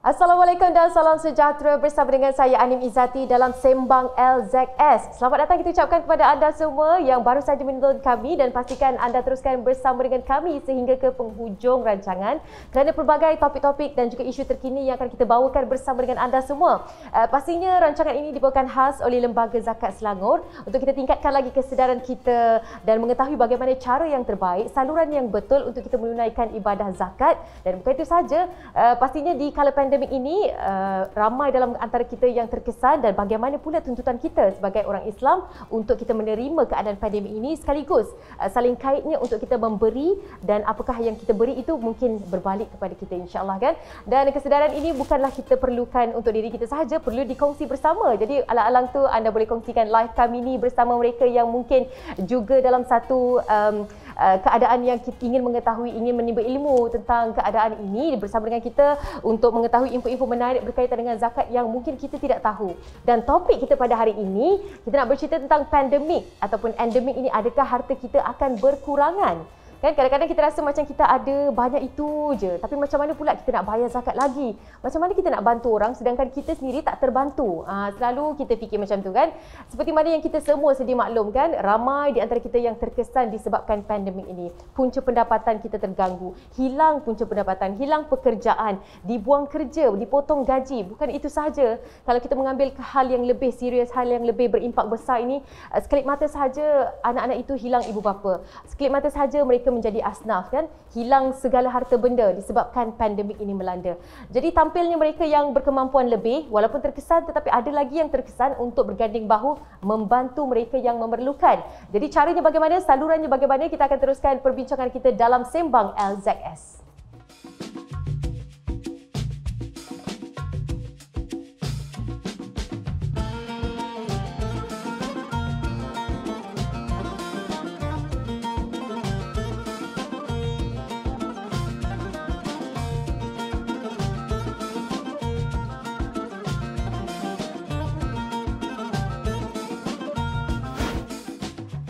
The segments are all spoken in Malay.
Assalamualaikum dan salam sejahtera bersama dengan saya Anim Izzati dalam Sembang LZS. Selamat datang kita ucapkan kepada anda semua yang baru saja menonton kami dan pastikan anda teruskan bersama dengan kami sehingga ke penghujung rancangan kerana pelbagai topik-topik dan juga isu terkini yang akan kita bawakan bersama dengan anda semua. Pastinya rancangan ini dibawakan khas oleh Lembaga Zakat Selangor untuk kita tingkatkan lagi kesedaran kita dan mengetahui bagaimana cara yang terbaik, saluran yang betul untuk kita menunaikan ibadah zakat. Dan bukan itu saja, pastinya di kala pandemik ini ramai dalam antara kita yang terkesan dan bagaimana pula tuntutan kita sebagai orang Islam untuk kita menerima keadaan pandemik ini sekaligus saling kaitnya untuk kita memberi dan apakah yang kita beri itu mungkin berbalik kepada kita, insya-Allah kan. Dan kesedaran ini bukanlah kita perlukan untuk diri kita sahaja, perlu dikongsi bersama. Jadi alang-alang tu anda boleh kongsikan live kami ni bersama mereka yang mungkin juga dalam satu keadaan yang kita ingin mengetahui, ingin menimba ilmu tentang keadaan ini bersama dengan kita untuk mengetahui info-info menarik berkaitan dengan zakat yang mungkin kita tidak tahu. Dan topik kita pada hari ini, kita nak bercerita tentang pandemik ataupun endemik ini, adakah harta kita akan berkurangan? Kan kadang-kadang kita rasa macam kita ada banyak itu je, tapi macam mana pula kita nak bayar zakat lagi? Macam mana kita nak bantu orang sedangkan kita sendiri tak terbantu? Selalu kita fikir macam tu kan. Seperti mana yang kita semua sedia maklum kan, ramai di antara kita yang terkesan disebabkan pandemik ini. Punca pendapatan kita terganggu, hilang punca pendapatan, hilang pekerjaan, dibuang kerja, dipotong gaji. Bukan itu sahaja, kalau kita mengambil hal yang lebih serius, hal yang lebih berimpak besar ini, sekelip mata sahaja anak-anak itu hilang ibu bapa. Sekelip mata sahaja mereka menjadi asnaf kan, hilang segala harta benda disebabkan pandemik ini melanda. Jadi tampilnya mereka yang berkemampuan lebih walaupun terkesan, tetapi ada lagi yang terkesan untuk berganding bahu membantu mereka yang memerlukan. Jadi caranya bagaimana, salurannya bagaimana, kita akan teruskan perbincangan kita dalam Sembang LZS.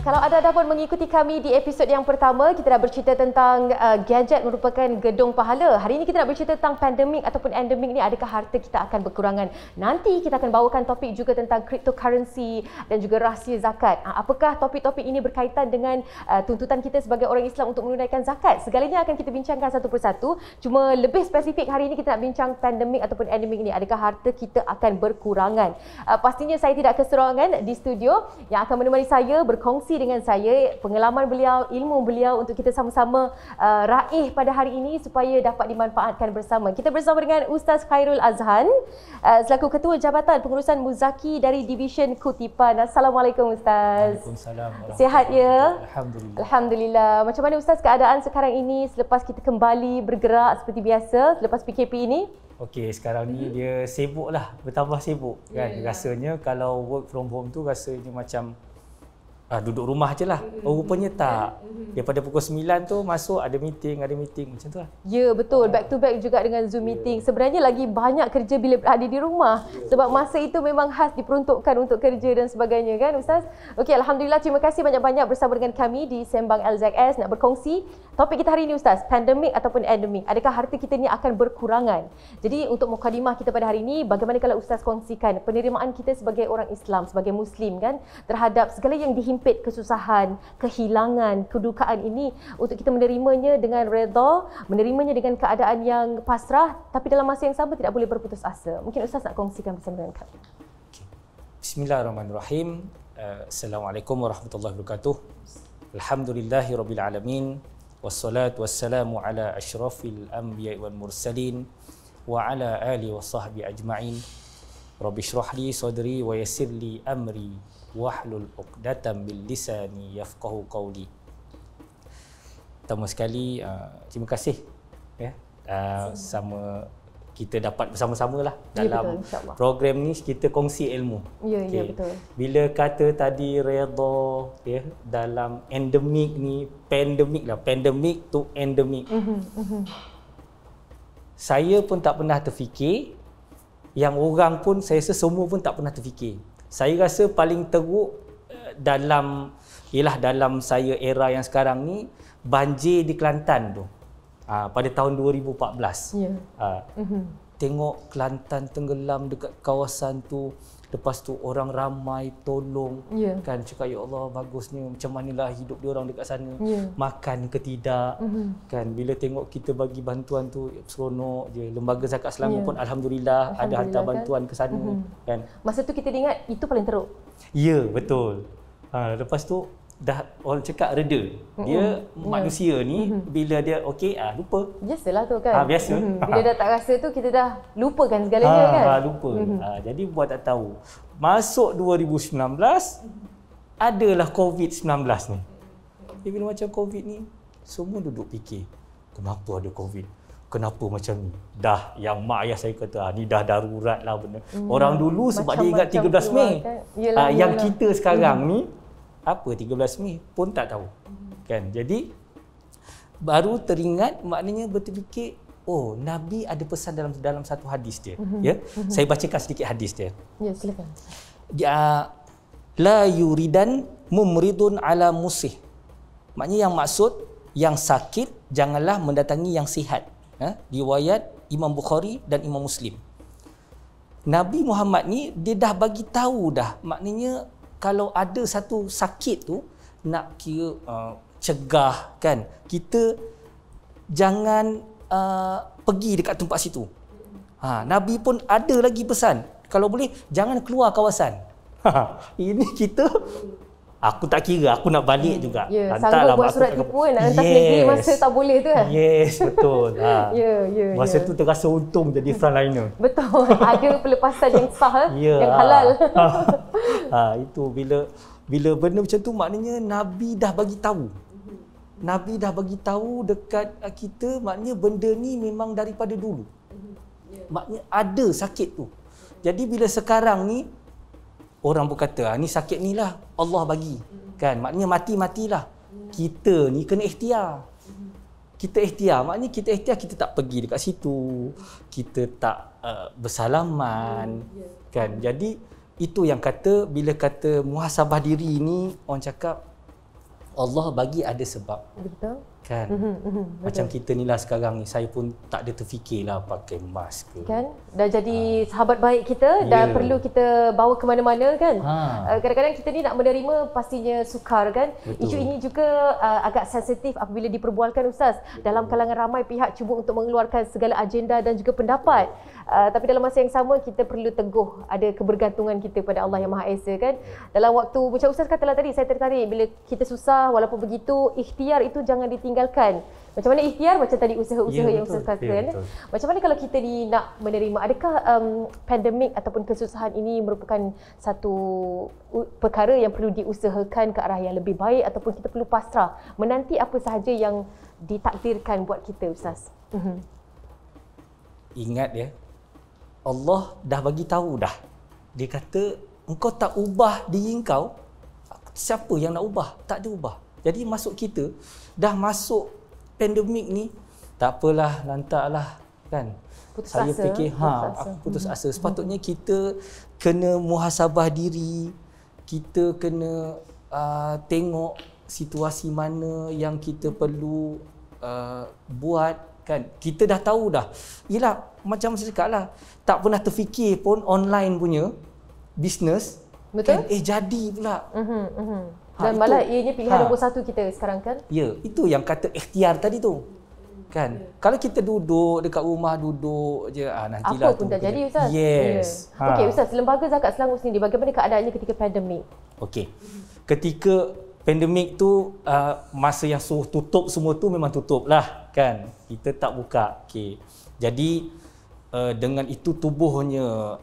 Kalau anda dapat mengikuti kami di episod yang pertama, kita dah bercerita tentang gadget merupakan gedung pahala. Hari ini kita nak bercerita tentang pandemik ataupun endemik ni, adakah harta kita akan berkurangan? Nanti kita akan bawakan topik juga tentang cryptocurrency dan juga rahsia zakat. Apakah topik-topik ini berkaitan dengan tuntutan kita sebagai orang Islam untuk menunaikan zakat? Segalanya akan kita bincangkan satu persatu. Cuma lebih spesifik hari ini kita nak bincang pandemik ataupun endemik ni, adakah harta kita akan berkurangan? Pastinya saya tidak keserongan di studio, yang akan menemani saya berkongsi dengan saya pengalaman beliau, ilmu beliau untuk kita sama-sama raih pada hari ini supaya dapat dimanfaatkan bersama. Kita bersama dengan Ustaz Khairul Azhan selaku Ketua Jabatan Pengurusan Muzaki dari Division Kutipan. Assalamualaikum Ustaz. Waalaikumsalam. Sihat ya? Alhamdulillah. Alhamdulillah. Macam mana Ustaz keadaan sekarang ini selepas kita kembali bergerak seperti biasa selepas PKP ini? Okey, sekarang ni dia sibuk lah, bertambah sibuk kan. Rasanya kalau work from home tu rasanya macam duduk rumah je lah. Rupanya tak. Daripada pukul 9 tu masuk ada meeting macam tu lah. Ya, betul. Back to back juga dengan Zoom meeting. Sebenarnya lagi banyak kerja bila berada di rumah. Sebab masa itu memang khas diperuntukkan untuk kerja dan sebagainya kan Ustaz? Okey, Alhamdulillah, terima kasih banyak-banyak bersama dengan kami di Sembang LZS nak berkongsi. Topik kita hari ini Ustaz, pandemik ataupun endemik. Adakah harta kita ni akan berkurangan? Jadi untuk mukadimah kita pada hari ini, bagaimana kalau Ustaz kongsikan penerimaan kita sebagai orang Islam, sebagai Muslim kan, terhadap segala yang dihimpit kesusahan, kehilangan, kedukaan ini untuk kita menerimanya dengan redha, menerimanya dengan keadaan yang pasrah, tapi dalam masa yang sama tidak boleh berputus asa. Mungkin Ustaz nak kongsikan bersama dengan kami. Bismillahirrahmanirrahim. Assalamualaikum warahmatullahi wabarakatuh. Alhamdulillahirabbil alamin. Wassalatu wassalamu ala asyrafil anbiya'i wal mursalin wa ala alihi wa sahbihi ajma'in. Rabbi shrah li sadri wa yassir li amri wahlul 'uqdatam min lisani yafqahu qawli. Pertama sekali terima kasih ya, sama kita dapat bersama-sama lah dalam program ni, kita kongsi ilmu. Ya, okay. Ya, betul. Bila kata tadi redha ya, dalam endemik ni, pandemik to endemik. Saya pun tak pernah terfikir, yang orang pun saya rasa semua pun tak pernah terfikir. Saya rasa paling teruk dalam saya era yang sekarang ni, banjir di Kelantan tu. pada tahun 2014. Tengok Kelantan tenggelam dekat kawasan tu. Lepas tu orang ramai tolong, kan, cakap ya Allah bagusnya, macam manalah hidup dia orang dekat sana, makan ke tidak, kan. Bila tengok kita bagi bantuan tu seronok je. Lembaga Zakat Selangor pun alhamdulillah ada hantar bantuan ke sana, kan. Masa tu kita ingat itu paling teruk. Ya, betul. Lepas tu dah orang cakap reda. Dia manusia ni bila dia okey, lupa. Biasalah tu kan. Biasa. Bila dah tak rasa tu kita dah lupakan segalanya kan. Lupa. Jadi buat tak tahu. Masuk 2019 adalah COVID-19 ni. Bila macam COVID ni semua duduk fikir, kenapa ada COVID? Kenapa macam ni? Dah yang mak ayah saya kata ni dah darurat lah benda. Orang dulu sebab dia ingat 13 Mei. Kan? Yang kita sekarang ni apa 13 Mei pun tak tahu, kan. Jadi baru teringat, maknanya berfikir, oh Nabi ada pesan dalam satu hadis dia, ya. Saya bacakan sedikit hadis dia. Ya, silakan. La yuridan mumridun ala musih. Maknanya yang maksud yang sakit janganlah mendatangi yang sihat. Riwayat Imam Bukhari dan Imam Muslim. Nabi Muhammad ni dia dah bagi tahu dah, maknanya kalau ada satu sakit tu nak kira cegah, kan, kita jangan pergi dekat tempat situ. Nabi pun ada lagi pesan, kalau boleh jangan keluar kawasan. Ini kita, aku tak kira, aku nak balik juga. Sanggup buat surat tipu kan, nak hantar negeri masa tak boleh tu kan. Yes, betul. Masa tu terasa untung jadi frontliner. Betul, ada pelepasan yang sah, yang halal. Itu bila benda macam tu, maknanya Nabi dah bagi tahu. Nabi dah bagi tahu dekat kita, maknanya benda ni memang daripada dulu. Maknanya ada sakit tu. Jadi bila sekarang ni orang berkata, ni sakit ni lah Allah bagi, kan, maknanya matilah. Kita ni kena ikhtiar. Kita ikhtiar, maknanya kita ikhtiar, kita tak pergi dekat situ, kita tak bersalaman, kan. Jadi itu yang kata, bila kata muhasabah diri ni, orang cakap Allah bagi ada sebab. Betul. Kan? Macam kita ni lah sekarang ni, saya pun tak ada terfikirlah pakai mask ke. Kan? Dah jadi sahabat baik kita, dah perlu kita bawa ke mana-mana kan. Kadang-kadang kita ni nak menerima pastinya sukar kan. Betul. Isu ini juga agak sensitif apabila diperbualkan Ustaz. Dalam kalangan ramai pihak cuba untuk mengeluarkan segala agenda dan juga pendapat. Tapi dalam masa yang sama kita perlu teguh ada kebergantungan kita pada Allah yang Maha Esa kan. Dalam waktu macam Ustaz katalah tadi, saya tertarik bila kita susah, walaupun begitu ikhtiar itu jangan ditinggalkan. Macam mana ikhtiar? Macam tadi usaha-usaha yang Ustaz katakan. Macam mana kalau kita ni nak menerima, adakah pandemik ataupun kesusahan ini merupakan satu perkara yang perlu diusahakan ke arah yang lebih baik, ataupun kita perlu pasrah menanti apa sahaja yang ditakdirkan buat kita Ustaz? Ingat ya, Allah dah bagi tahu dah. Dia kata, engkau tak ubah diri engkau, siapa yang nak ubah? Tak ada ubah. Jadi masuk kita, dah masuk pandemik ni, tak apalah, lantaklah, kan. Putus saya asa, fikir, aku putus asa. Sepatutnya kita kena muhasabah diri, kita kena tengok situasi mana yang kita perlu buat, kan. Kita dah tahu dah. Yelah, macam saya cakap lah, tak pernah terfikir pun online punya bisnes. Betul? Kan, jadi pula. Dan malah ianya pilihan nombor satu kita sekarang kan? Ya, itu yang kata ikhtiar tadi tu. Kan? Kalau kita duduk dekat rumah, duduk je, nantilah apa pun tak jadi Ustaz. Yes. Okey Ustaz, Lembaga Zakat Selangor sendiri bagaimana keadaannya ketika pandemik? Okey. Ketika pandemik tu, masa yang suruh tutup semua tu memang tutup lah, kan. Kita tak buka. Okey. Jadi dengan itu tubuhnya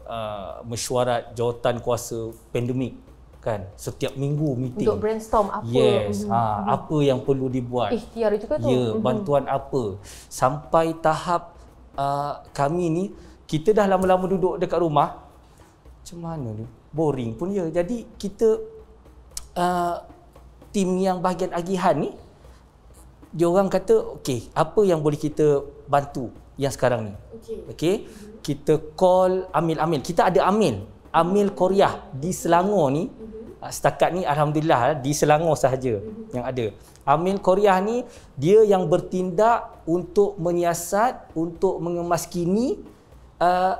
mesyuarat jawatan kuasa pandemik, kan, setiap minggu meeting untuk brainstorm apa. Yes. Apa yang perlu dibuat. Ikhtiar juga tu. Ya, bantuan apa. Sampai tahap kami ni, kita dah lama-lama duduk dekat rumah, macam mana ni, boring pun ya. Jadi kita tim yang bahagian agihan ni, dia orang kata, okey, apa yang boleh kita bantu yang sekarang ni. Okey. Kita call amil-amil. Kita ada amil Korea di Selangor ni, Setakat ni alhamdulillah di Selangor sahaja yang ada. Amil Korea ni dia yang bertindak untuk menyiasat, untuk mengemaskini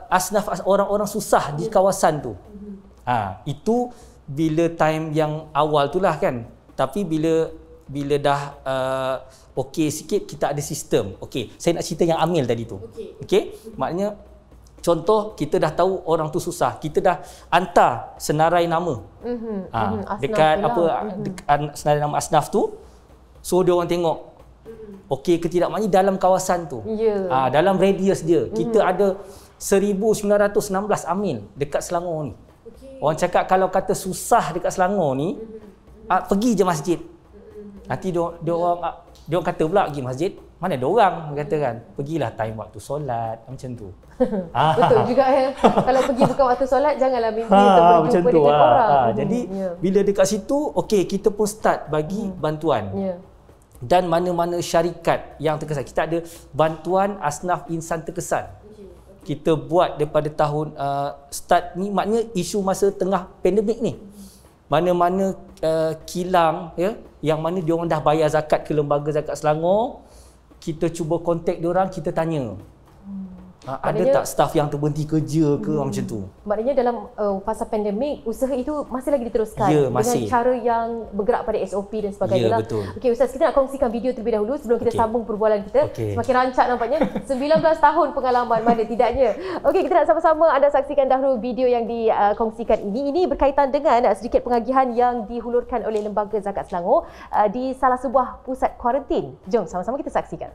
asnaf orang-orang susah di kawasan tu. Itu bila time yang awal tu lah kan. Tapi bila dah okey sikit, kita ada sistem. Okey, saya nak cerita yang Amil tadi tu. Okey, maknanya contoh, kita dah tahu orang tu susah, kita dah hantar senarai nama dekat senarai nama asnaf tu, so dia orang tengok okey ke tidak, maknanya dalam kawasan tu, dalam radius dia, kita ada 1916 amil dekat Selangor ni. Orang cakap kalau kata susah dekat Selangor ni, pergi je masjid. Nanti dia orang kata pula pergi masjid, mana ada orang, kata kan, pergilah time waktu solat, macam tu. Betul juga ya. Kalau pergi bukan waktu solat, janganlah mimpi untuk berjumpa dengan orang. Jadi bila dekat situ, okey, kita pun start bagi bantuan. Dan mana-mana syarikat yang terkesan, kita ada bantuan asnaf insan terkesan. Kita buat daripada tahun start ni, maknanya isu masa tengah pandemik ni. Mana-mana kilang ya, yang mana dia orang dah bayar zakat ke lembaga zakat Selangor, kita cuba kontak dia orang, kita tanya. Ada tak staf yang terberhenti kerja ke macam tu? Maknanya dalam fasa pandemik, usaha itu masih lagi diteruskan masih. dengan cara yang bergerak pada SOP dan sebagainya. Ya, betul. Okey Ustaz, kita nak kongsikan video terlebih dahulu sebelum kita sambung perbualan kita. Semakin rancak nampaknya. 19 tahun pengalaman, mana tidaknya. Okey, kita nak sama-sama anda saksikan dahulu video yang dikongsikan ini. Ini berkaitan dengan sedikit pengagihan yang dihulurkan oleh Lembaga Zakat Selangor di salah sebuah pusat kuarantin. Jom sama-sama kita saksikan.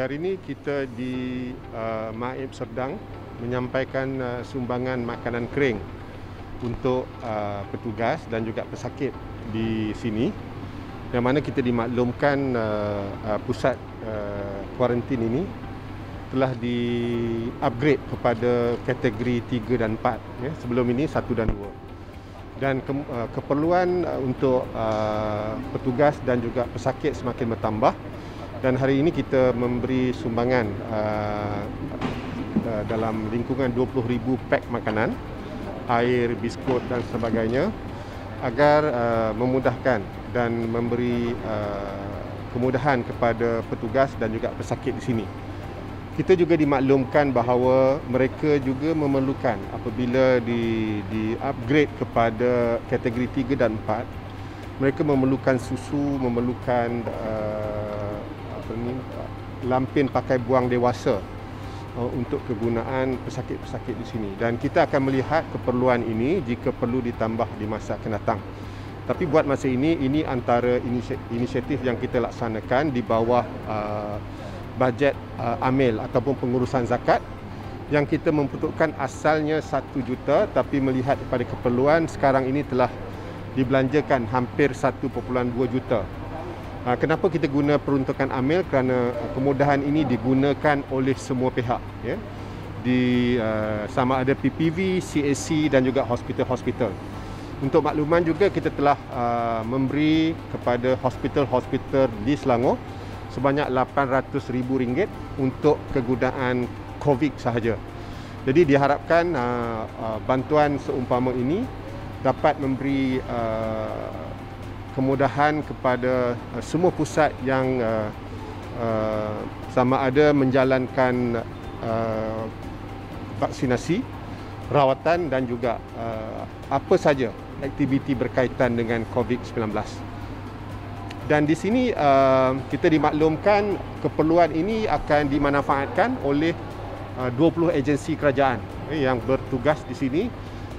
Hari ini kita di Maib Serdang menyampaikan sumbangan makanan kering untuk petugas dan juga pesakit di sini, yang mana kita dimaklumkan pusat kuarantin ini telah di-upgrade kepada kategori 3 dan 4. Ya. Sebelum ini 1 dan 2. Dan keperluan untuk petugas dan juga pesakit semakin bertambah. Dan hari ini kita memberi sumbangan dalam lingkungan 20,000 pack makanan, air, biskut dan sebagainya, agar memudahkan dan memberi kemudahan kepada petugas dan juga pesakit di sini. Kita juga dimaklumkan bahawa mereka juga memerlukan, apabila di-upgrade kepada kategori 3 dan 4, mereka memerlukan susu, memerlukan lampin pakai buang dewasa untuk kegunaan pesakit-pesakit di sini. Dan kita akan melihat keperluan ini jika perlu ditambah di masa akan datang. Tapi buat masa ini antara inisiatif yang kita laksanakan di bawah bajet amil ataupun pengurusan zakat, yang kita memperuntukkan asalnya 1 juta, tapi melihat kepada keperluan sekarang ini telah dibelanjakan hampir 1.2 juta. Kenapa kita guna peruntukan amil? Kerana kemudahan ini digunakan oleh semua pihak, ya. Sama ada PPV, CAC dan juga hospital-hospital. Untuk makluman juga, kita telah memberi kepada hospital-hospital di Selangor sebanyak RM800,000 untuk kegunaan COVID sahaja. Jadi diharapkan bantuan seumpama ini dapat memberi kemudahan kepada semua pusat yang sama ada menjalankan vaksinasi, rawatan dan juga apa saja aktiviti berkaitan dengan COVID-19. Dan di sini kita dimaklumkan keperluan ini akan dimanfaatkan oleh 20 agensi kerajaan yang bertugas di sini,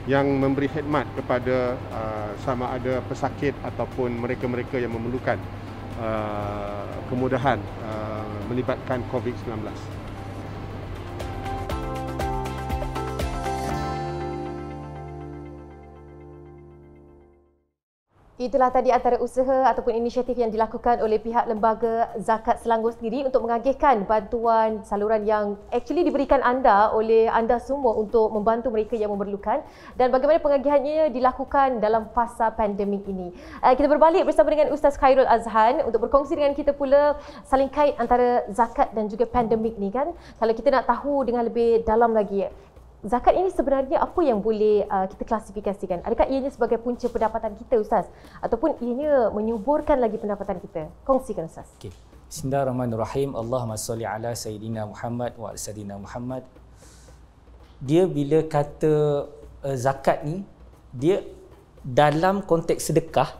yang memberi khidmat kepada sama ada pesakit ataupun mereka-mereka yang memerlukan kemudahan melibatkan COVID-19. Itulah tadi antara usaha ataupun inisiatif yang dilakukan oleh pihak Lembaga Zakat Selangor sendiri untuk mengagihkan bantuan saluran yang actually diberikan anda oleh anda semua untuk membantu mereka yang memerlukan, dan bagaimana pengagihannya dilakukan dalam fasa pandemik ini. Kita berbalik bersama dengan Ustaz Khairul Azhan untuk berkongsi dengan kita pula saling kait antara zakat dan juga pandemik ni kan. Kalau kita nak tahu dengan lebih dalam lagi, zakat ini sebenarnya apa yang boleh kita klasifikasikan? Adakah ianya sebagai punca pendapatan kita, Ustaz? Ataupun ianya menyuburkan lagi pendapatan kita? Kongsikan, Ustaz. Okay. Bismillahirrahmanirrahim. Allahumma salli ala Sayyidina Muhammad wa ala Sayyidina Muhammad. Dia bila kata zakat ni, dia dalam konteks sedekah,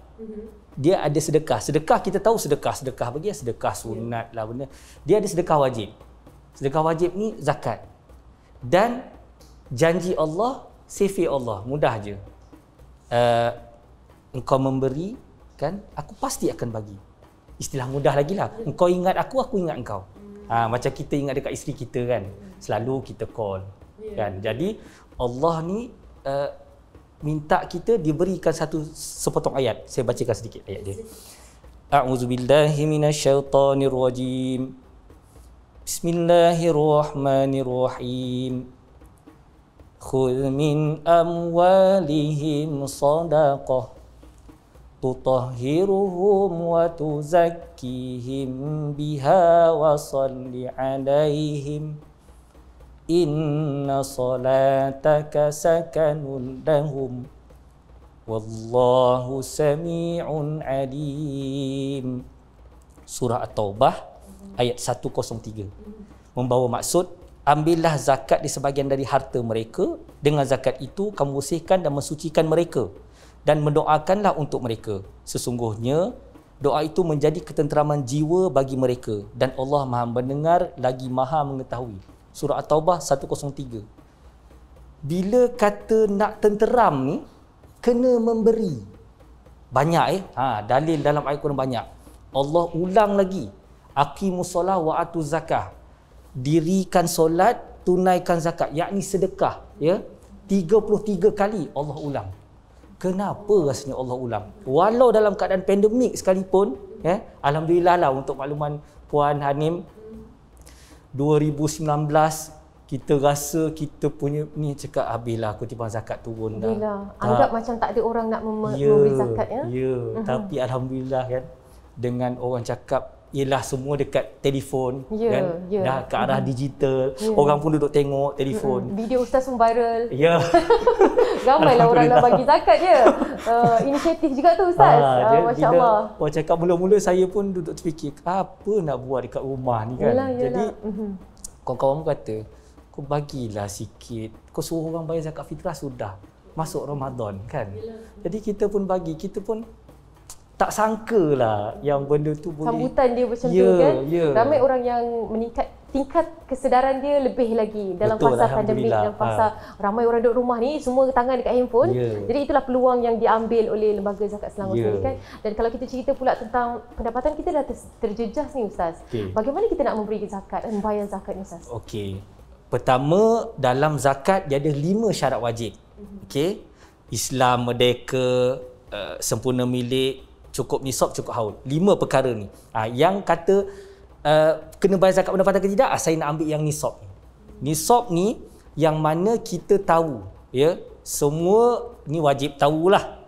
dia ada sedekah. Sedekah kita tahu sedekah bagi sedekah sunat lah benda. Dia ada sedekah wajib. Sedekah wajib ni zakat. Dan janji Allah, sifat Allah, mudah je. Engkau memberi, kan, aku pasti akan bagi. Istilah mudah lagi lah. Engkau ingat aku ingat engkau. Macam kita ingat dekat isteri kita kan, selalu kita call. Kan? Jadi Allah ni minta kita diberikan sepotong ayat. Saya bacakan sedikit ayat dia. A'udzubillahi minasyaitonirrajim. Bismillahirrahmanirrahim. Khudh min amwalihim sadaqah tutahhiruhum wa tuzakkihim biha wa salli alaihim inna salataka sakanun lahum wallahu sami'un alim. Surah At-Taubah ayat 103. Membawa maksud, ambillah zakat di sebahagian dari harta mereka. Dengan zakat itu kamu bersihkan dan mensucikan mereka, dan mendoakanlah untuk mereka. Sesungguhnya doa itu menjadi ketenteraman jiwa bagi mereka, dan Allah Maha mendengar lagi Maha mengetahui. Surah At-Taubah 103. Bila kata nak tenteram ni, kena memberi. Banyak dalil dalam ayat Quran banyak. Allah ulang lagi. Aqimus solah wa atuz zakah. Dirikan solat, tunaikan zakat, yakni sedekah, ya. 33 kali Allah ulang. Kenapa rasanya Allah ulang? Walau dalam keadaan pandemik sekalipun, ya. Alhamdulillah lah, untuk makluman Puan Hanim, 2019 kita rasa kita punya ni cakap habislah kutipan zakat turun dah. Anggap macam tak ada orang nak memberi zakat, ya. Ya, tapi alhamdulillah kan, dengan orang cakap ialah semua dekat telefon, kan? Dah ke arah digital. Orang pun duduk tengok telefon. Video Ustaz pun viral. Ya. Ramailah orang nak bagi zakat je. Inisiatif juga tu, Ustaz. Masya-Allah. Orang cakap mula-mula saya pun duduk terfikir, apa nak buat dekat rumah ni kan. Yalah. Jadi kawan-kawan kata, kau bagilah sikit. Kau suruh orang bayar zakat fitrah sudah. Masuk Ramadan kan. Jadi kita pun bagi, kita pun tak sangkalah yang benda tu boleh. Sambutan dia macam tu kan. Ramai orang yang meningkat tingkat kesedaran dia lebih lagi dalam fasa pandemik, dalam fasa ramai orang duduk rumah ni, semua tangan dekat handphone. Jadi itulah peluang yang diambil oleh Lembaga Zakat Selangor sendiri kan. Dan kalau kita cerita pula tentang pendapatan kita dah terjejas ni, Ustaz. Bagaimana kita nak memberi zakat dan membayar zakat ni, Ustaz? Okey. Pertama, dalam zakat dia ada 5 syarat wajib. Okey. Islam, merdeka, sempurna milik, cukup nisab, cukup haul. 5 perkara ni. Yang kata kena bayar zakat pendapatan ke tidak, saya nak ambil yang nisab ni. Nisab ni yang mana kita tahu, ya, semua ni wajib tahulah.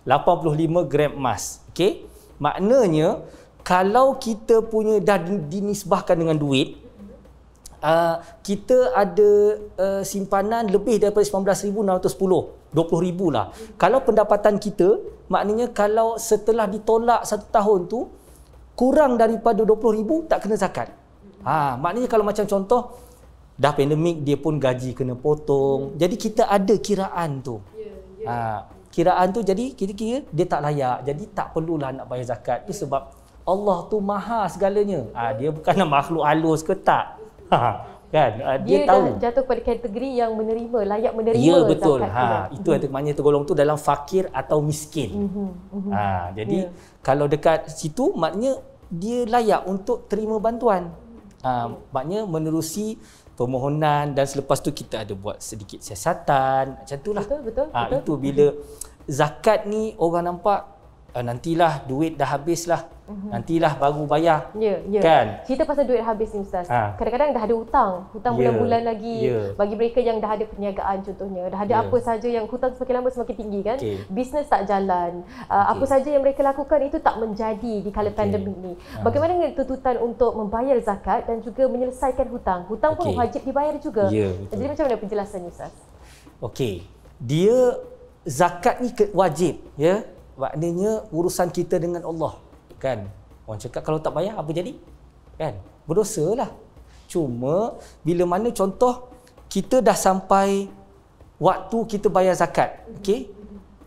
85 gram emas. Okey? Maknanya kalau kita punya dah dinisbahkan dengan duit, kita ada simpanan lebih daripada 19,610, 20,000 lah. Kalau pendapatan kita, maknanya kalau setelah ditolak 1 tahun tu kurang daripada 20,000 tak kena zakat. Maknanya kalau macam contoh dah pandemik, dia pun gaji kena potong. Jadi kita ada kiraan tu. Kiraan tu, jadi kita kira dia tak layak. Jadi tak perlulah nak bayar zakat. Itu sebab Allah tu maha segalanya. Dia bukanlah makhluk halus ke tak. Kan? Dia tahu. Jatuh pada kategori yang menerima, layak menerima zakat. Ya, betul. Itu maknanya tergolong tu dalam fakir atau miskin. Jadi kalau dekat situ maknanya dia layak untuk terima bantuan. Maknanya menerusi permohonan, dan selepas tu kita ada buat sedikit siasatan macam itulah. Betul. Itu bila zakat ni orang nampak nantilah duit dah habis lah. Nantilah baru bayar. Ya, ya. Kan? Cerita pasal duit habis ni Ustaz. Kadang-kadang dah ada hutang bulan-bulan lagi. Bagi mereka yang dah ada perniagaan contohnya, dah ada apa saja yang hutang semakin lama semakin tinggi kan. Bisnes tak jalan. Apa saja yang mereka lakukan itu tak menjadi di kala pandemik ni. Bagaimana dengan tuntutan untuk membayar zakat dan juga menyelesaikan hutang? Hutang pun wajib dibayar juga. Jadi macam mana penjelasannya Ustaz? Okey. Dia zakat ni wajib, ya. Maknanya urusan kita dengan Allah. Kan? Orang cakap kalau tak bayar apa jadi? Kan? Berdosalah. Cuma bila mana contoh kita dah sampai waktu kita bayar zakat, okey?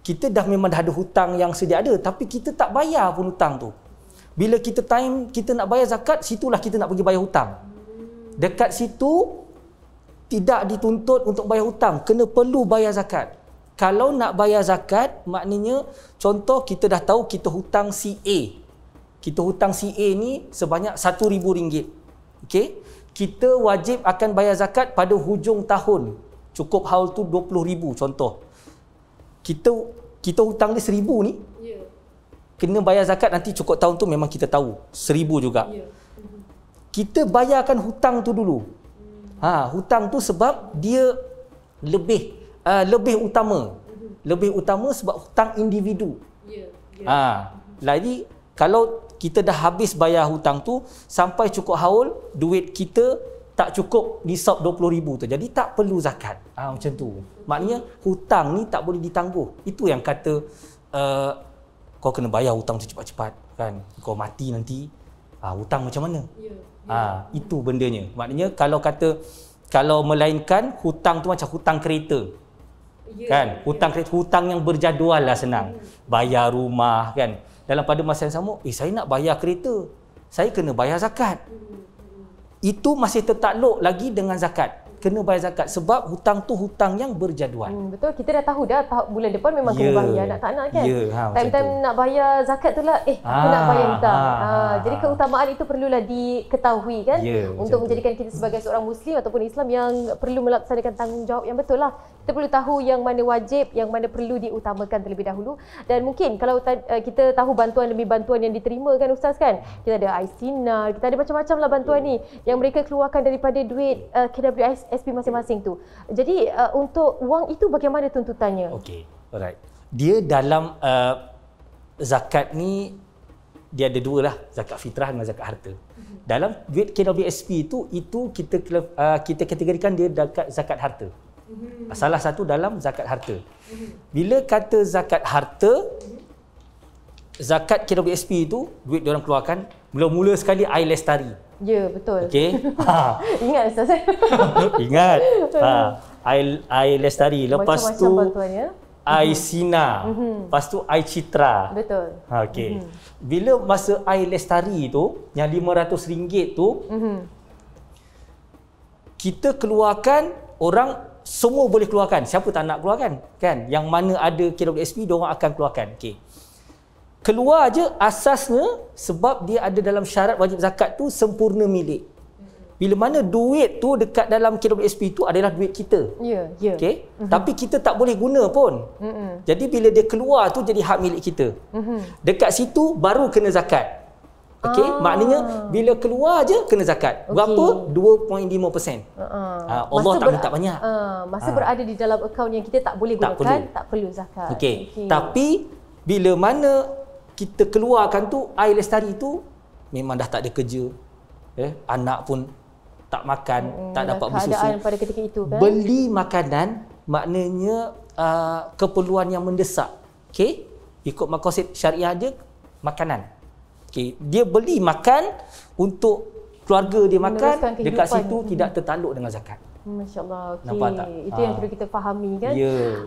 Kita dah memang dah ada hutang yang sedia ada tapi kita tak bayar pun hutang tu. Bila kita time kita nak bayar zakat, situlah kita nak pergi bayar hutang. Dekat situ tidak dituntut untuk bayar hutang, kena perlu bayar zakat. Kalau nak bayar zakat, maknanya contoh kita dah tahu kita hutang CA. Kita hutang CA ni sebanyak RM1,000. Okey? Kita wajib akan bayar zakat pada hujung tahun. Cukup haul tu RM20,000 contoh. Kita hutang dia RM1,000 ni. Kena bayar zakat nanti cukup tahun tu memang kita tahu. RM1,000 juga. Kita bayarkan hutang tu dulu. Hutang tu sebab dia lebih utama. Lebih utama sebab hutang individu. Lagi kalau kita dah habis bayar hutang tu sampai cukup haul, duit kita tak cukup nisab RM20,000 tu. Jadi tak perlu zakat. Macam tu. Maknanya hutang ni tak boleh ditangguh. Itu yang kata kau kena bayar hutang tu cepat-cepat kan. Kau mati nanti hutang macam mana? Itu bendanya. Maknanya kalau melainkan hutang tu macam hutang kereta. Kan? Hutang kereta, hutang yang berjadual lah senang. Bayar rumah kan. Dalam pada masa yang sama, saya nak bayar kereta. Saya kena bayar zakat. Itu masih tertakluk lagi dengan zakat. Kena bayar zakat sebab hutang tu hutang yang berjadual. Betul, kita dah tahu dah bulan depan memang kena bayar, nak tak nak kan. Time-time nak bayar zakat tu lah, aku nak bayar hutang. Jadi keutamaan itu perlulah diketahui kan, untuk menjadikan kita sebagai seorang Muslim ataupun Islam yang perlu melaksanakan tanggungjawab yang betul lah. Kita perlu tahu yang mana wajib, yang mana perlu diutamakan terlebih dahulu. Dan mungkin kalau kita tahu bantuan demi bantuan yang diterima kan Ustaz kan, kita ada iSinar, kita ada macam-macam lah bantuan ni yang mereka keluarkan daripada duit KWSP masing-masing tu. Jadi untuk wang itu bagaimana tuntutannya? Okey, alright. Dia dalam zakat ni dia ada dua lah, zakat fitrah dengan zakat harta. Dalam duit KWSP itu kita kategorikan dia zakat harta. Salah satu dalam zakat harta. Bila kata zakat harta, zakat KWSP itu duit diorang keluarkan mula-mula sekali air lestari. Ya, betul. Okey. Ingat Ustaz. Ingat. Air lestari, lepas tu air Sina, lepas tu air Citra. Betul. Okey. Bila masa air lestari tu yang RM500 tu, kita keluarkan, orang semua boleh keluarkan. Siapa tak nak keluarkan? Kan? Yang mana ada KWSP, diorang akan keluarkan. Okey. Keluar je asasnya sebab dia ada dalam syarat wajib zakat tu sempurna milik. Bila mana duit tu dekat dalam KWSP tu adalah duit kita. Okey. Tapi kita tak boleh guna pun. Jadi bila dia keluar tu jadi hak milik kita. Dekat situ baru kena zakat. Okey, maknanya bila keluar je kena zakat. Berapa? 2.5%. Allah tak minta banyak. Masa berada di dalam akaun yang kita tak boleh gunakan, tak perlu zakat. Okey. Tapi bila mana kita keluarkan tu air lestari tu memang dah tak ada kerja. Anak pun tak makan, tak dapat bersusu. Keadaan pada ketika itu kan. Beli makanan maknanya keperluan yang mendesak. Okey? Ikut maqasid syariah aja makanan. Okey, dia beli makan untuk keluarga dia makan, dekat situ tidak tertakluk dengan zakat. Masya-Allah. Okey. Nampak tak? Itu yang perlu kita fahami kan.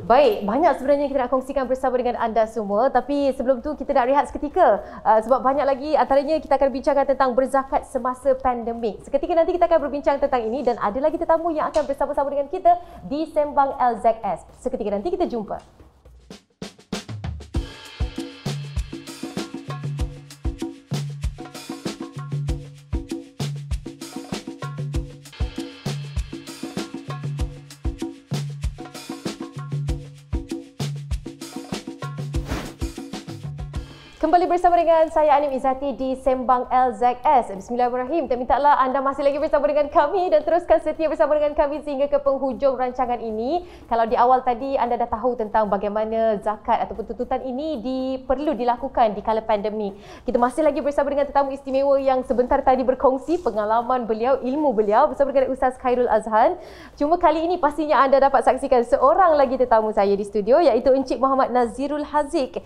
Baik, banyak sebenarnya kita nak kongsikan bersama dengan anda semua, tapi sebelum tu kita nak rehat seketika sebab banyak lagi, antaranya kita akan bincangkan tentang berzakat semasa pandemik. Seketika nanti kita akan berbincang tentang ini dan ada lagi tetamu yang akan bersama-sama dengan kita di Sembang LZS. Seketika nanti kita jumpa. Kembali bersama dengan saya Anim Izzati di Sembang LZS. Bismillahirrahmanirrahim. Tak mintalah anda masih lagi bersama dengan kami dan teruskan setia bersama dengan kami sehingga ke penghujung rancangan ini. Kalau di awal tadi anda dah tahu tentang bagaimana zakat ataupun tuntutan ini perlu dilakukan di kala pandemik. Kita masih lagi bersama dengan tetamu istimewa yang sebentar tadi berkongsi pengalaman beliau, ilmu beliau bersama dengan Ustaz Khairul Azhan. Cuma kali ini pastinya anda dapat saksikan seorang lagi tetamu saya di studio, iaitu Encik Muhammad Nazirul Haziq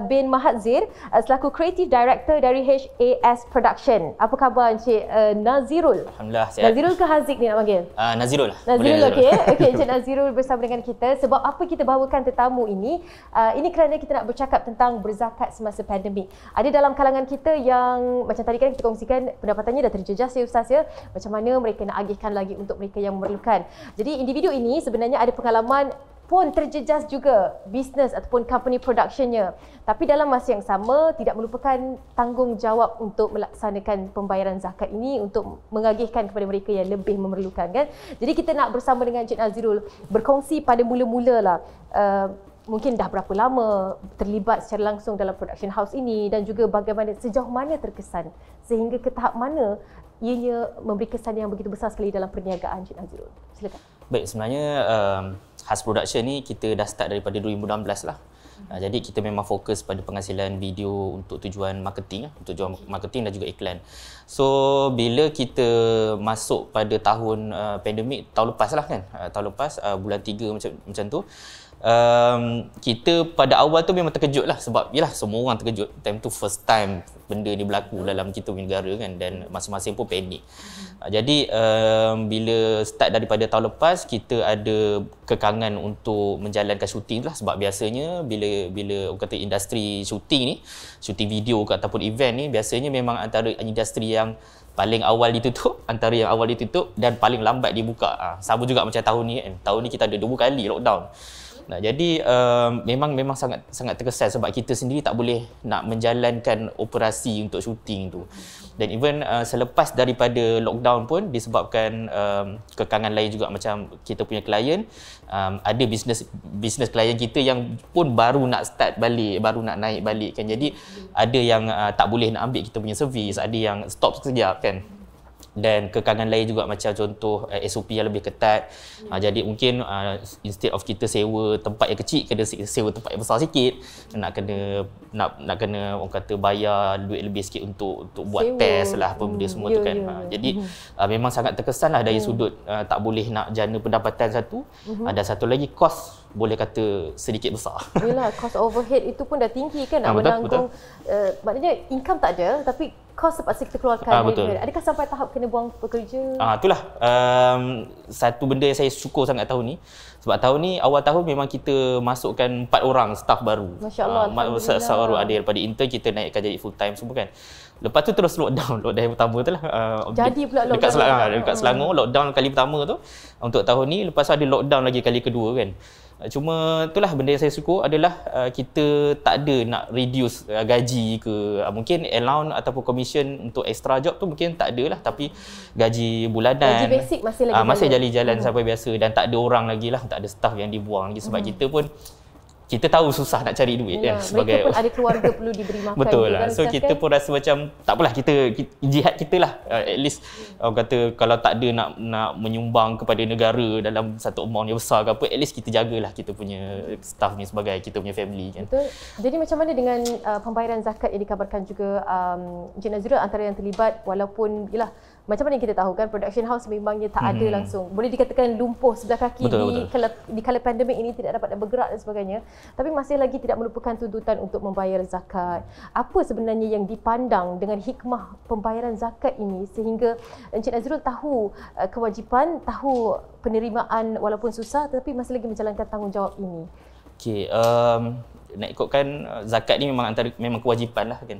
bin Mahadzir, selaku Creative Director dari HAS Production. Apa khabar Encik Nazirul? Alhamdulillah sihat. Nazirul ke Haziq ni nak panggil? Nazirul. Nazirul, okey. Okey, Encik Nazirul bersama dengan kita. Sebab apa kita bawakan tetamu ini? Ini kerana kita nak bercakap tentang berzakat semasa pandemik. Ada dalam kalangan kita yang macam tadi kan kita kongsikan pendapatannya dah terjejas ya Ustaz ya. Macam mana mereka nak agihkan lagi untuk mereka yang memerlukan. Jadi individu ini sebenarnya ada pengalaman pun terjejas juga bisnes ataupun company productionnya. Tapi dalam masa yang sama tidak melupakan tanggungjawab untuk melaksanakan pembayaran zakat ini untuk mengagihkan kepada mereka yang lebih memerlukan kan. Jadi kita nak bersama dengan Encik Nazirul berkongsi pada mula-mula lah mungkin dah berapa lama terlibat secara langsung dalam production house ini dan juga bagaimana sejauh mana terkesan sehingga ke tahap mana ianya memberi kesan yang begitu besar sekali dalam perniagaan Encik Nazirul. Silakan. Baik, sebenarnya HAS Production ni kita dah start daripada 2016 lah. Jadi kita memang fokus pada penghasilan video untuk tujuan marketing, untuk tujuan marketing dan juga iklan. So bila kita masuk pada tahun pandemik tahun lepas lah kan, tahun lepas bulan 3 macam tu, kita pada awal tu memang terkejut lah sebab yalah semua orang terkejut. Time tu first time benda ni berlaku dalam kita punya negara kan, dan masing-masing pun panik. Jadi bila start daripada tahun lepas kita ada kekangan untuk menjalankan syuting lah, sebab biasanya bila orang kata industri syuting ni, syuting video ke ataupun event ni biasanya memang antara industri yang paling awal ditutup, antara yang awal ditutup dan paling lambat dibuka. Sama juga macam tahun ni kan. Tahun ni kita ada 2 kali lockdown. Nah, jadi memang sangat terkesan sebab kita sendiri tak boleh nak menjalankan operasi untuk syuting tu. Dan even selepas daripada lockdown pun disebabkan kekangan lain juga, macam kita punya klien, ada bisnes klien kita yang pun baru nak start balik, baru nak naik balik kan. Jadi ada yang tak boleh nak ambil kita punya servis, ada yang stop sekejap kan. Dan kekangan lain juga macam contoh SOP yang lebih ketat. Jadi mungkin instead of kita sewa tempat yang kecil, kena sewa tempat yang besar sikit, nak kena orang kata bayar duit lebih sikit untuk buat sewa, test lah apa benda semua tu kan. Jadi memang sangat terkesan lah dari sudut tak boleh nak jana pendapatan satu, ada satu lagi kos boleh kata sedikit besar. Yalah, kos overhead itu pun dah tinggi kan, nak menanggung maknanya income tak ada tapi kos terpaksa kita keluarkan. Betul. Adakah sampai tahap kena buang pekerja? Itulah satu benda yang saya syukur sangat tahun ni. Sebab tahun ni, awal tahun memang kita masukkan 4 orang staff baru. Masya Allah. Staff baru ada daripada intern, kita naikkan jadi full time semua kan. Lepas tu terus lockdown yang pertama tu lah. Jadi pula lockdown. Dekat Selangor, lockdown kali pertama tu untuk tahun ni. Lepas tu ada lockdown lagi kali kedua kan. Cuma itulah benda yang saya syukur adalah kita tak ada nak reduce gaji ke, mungkin allowance ataupun commission untuk extra job tu mungkin tak ada lah, tapi gaji bulanan, gaji basic masih jalan sampai biasa, dan tak ada orang lagi lah, tak ada staff yang dibuang lagi sebab kita pun kita tahu susah nak cari duit kan, sebagai mereka pun ada keluarga perlu diberi makan. Betul lah. So kita pun rasa macam tak apalah, kita jihad kita lah. At least orang kata kalau tak ada nak menyumbang kepada negara dalam satu amount yang besar ke apa, at least kita jagalah kita punya staff ni sebagai kita punya family kan. Betul. Jadi macam mana dengan pembayaran zakat yang dikabarkan juga Encik Nazirul antara yang terlibat, walaupun yalah macam mana yang kita tahu kan, production house memangnya tak ada langsung. Boleh dikatakan lumpuh sebelah kaki. Betul. Di kala pandemik ini tidak dapat bergerak dan sebagainya. Tapi masih lagi tidak melupakan tuntutan untuk membayar zakat. Apa sebenarnya yang dipandang dengan hikmah pembayaran zakat ini sehingga Encik Nazirul tahu kewajipan, tahu penerimaan walaupun susah, tetapi masih lagi menjalankan tanggungjawab ini? Okey, nak ikutkan zakat ni memang kewajipan lah kan.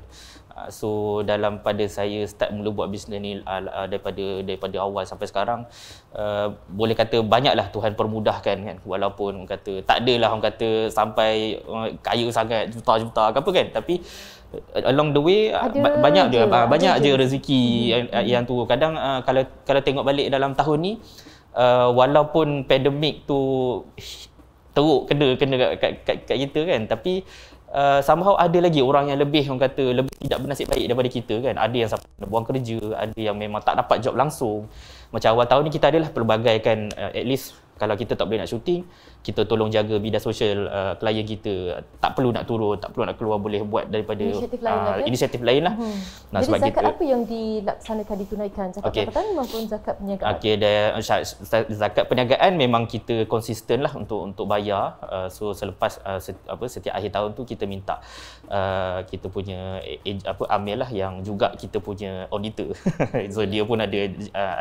So dalam pada saya start mula buat bisnes ni daripada awal sampai sekarang, boleh kata banyaklah Tuhan permudahkan kan, walaupun orang kata tak adalah orang kata sampai kaya sangat juta-juta ke apa kan, tapi along the way banyak je rezeki yang tu. Kadang kalau tengok balik dalam tahun ni, walaupun pandemik tu teruk kena kat kita kan, tapi somehow ada lagi orang yang lebih, orang kata lebih tidak bernasib baik daripada kita kan. Ada yang sampai buang kerja, ada yang memang tak dapat job langsung. Macam awal tahun ni kita adalah pelbagai kan, at least kalau kita tak boleh nak syuting, kita tolong jaga bidang sosial klien kita. Tak perlu nak turun, tak perlu nak keluar, boleh buat daripada inisiatif lain lah. Jadi sebab zakat apa yang dilaksanakan, ditunaikan? Zakat pendapatan maupun zakat perniagaan? Okey, zakat perniagaan memang kita konsisten lah untuk bayar. So selepas setiap akhir tahun tu kita minta kita punya amil lah yang juga kita punya auditor. So dia pun ada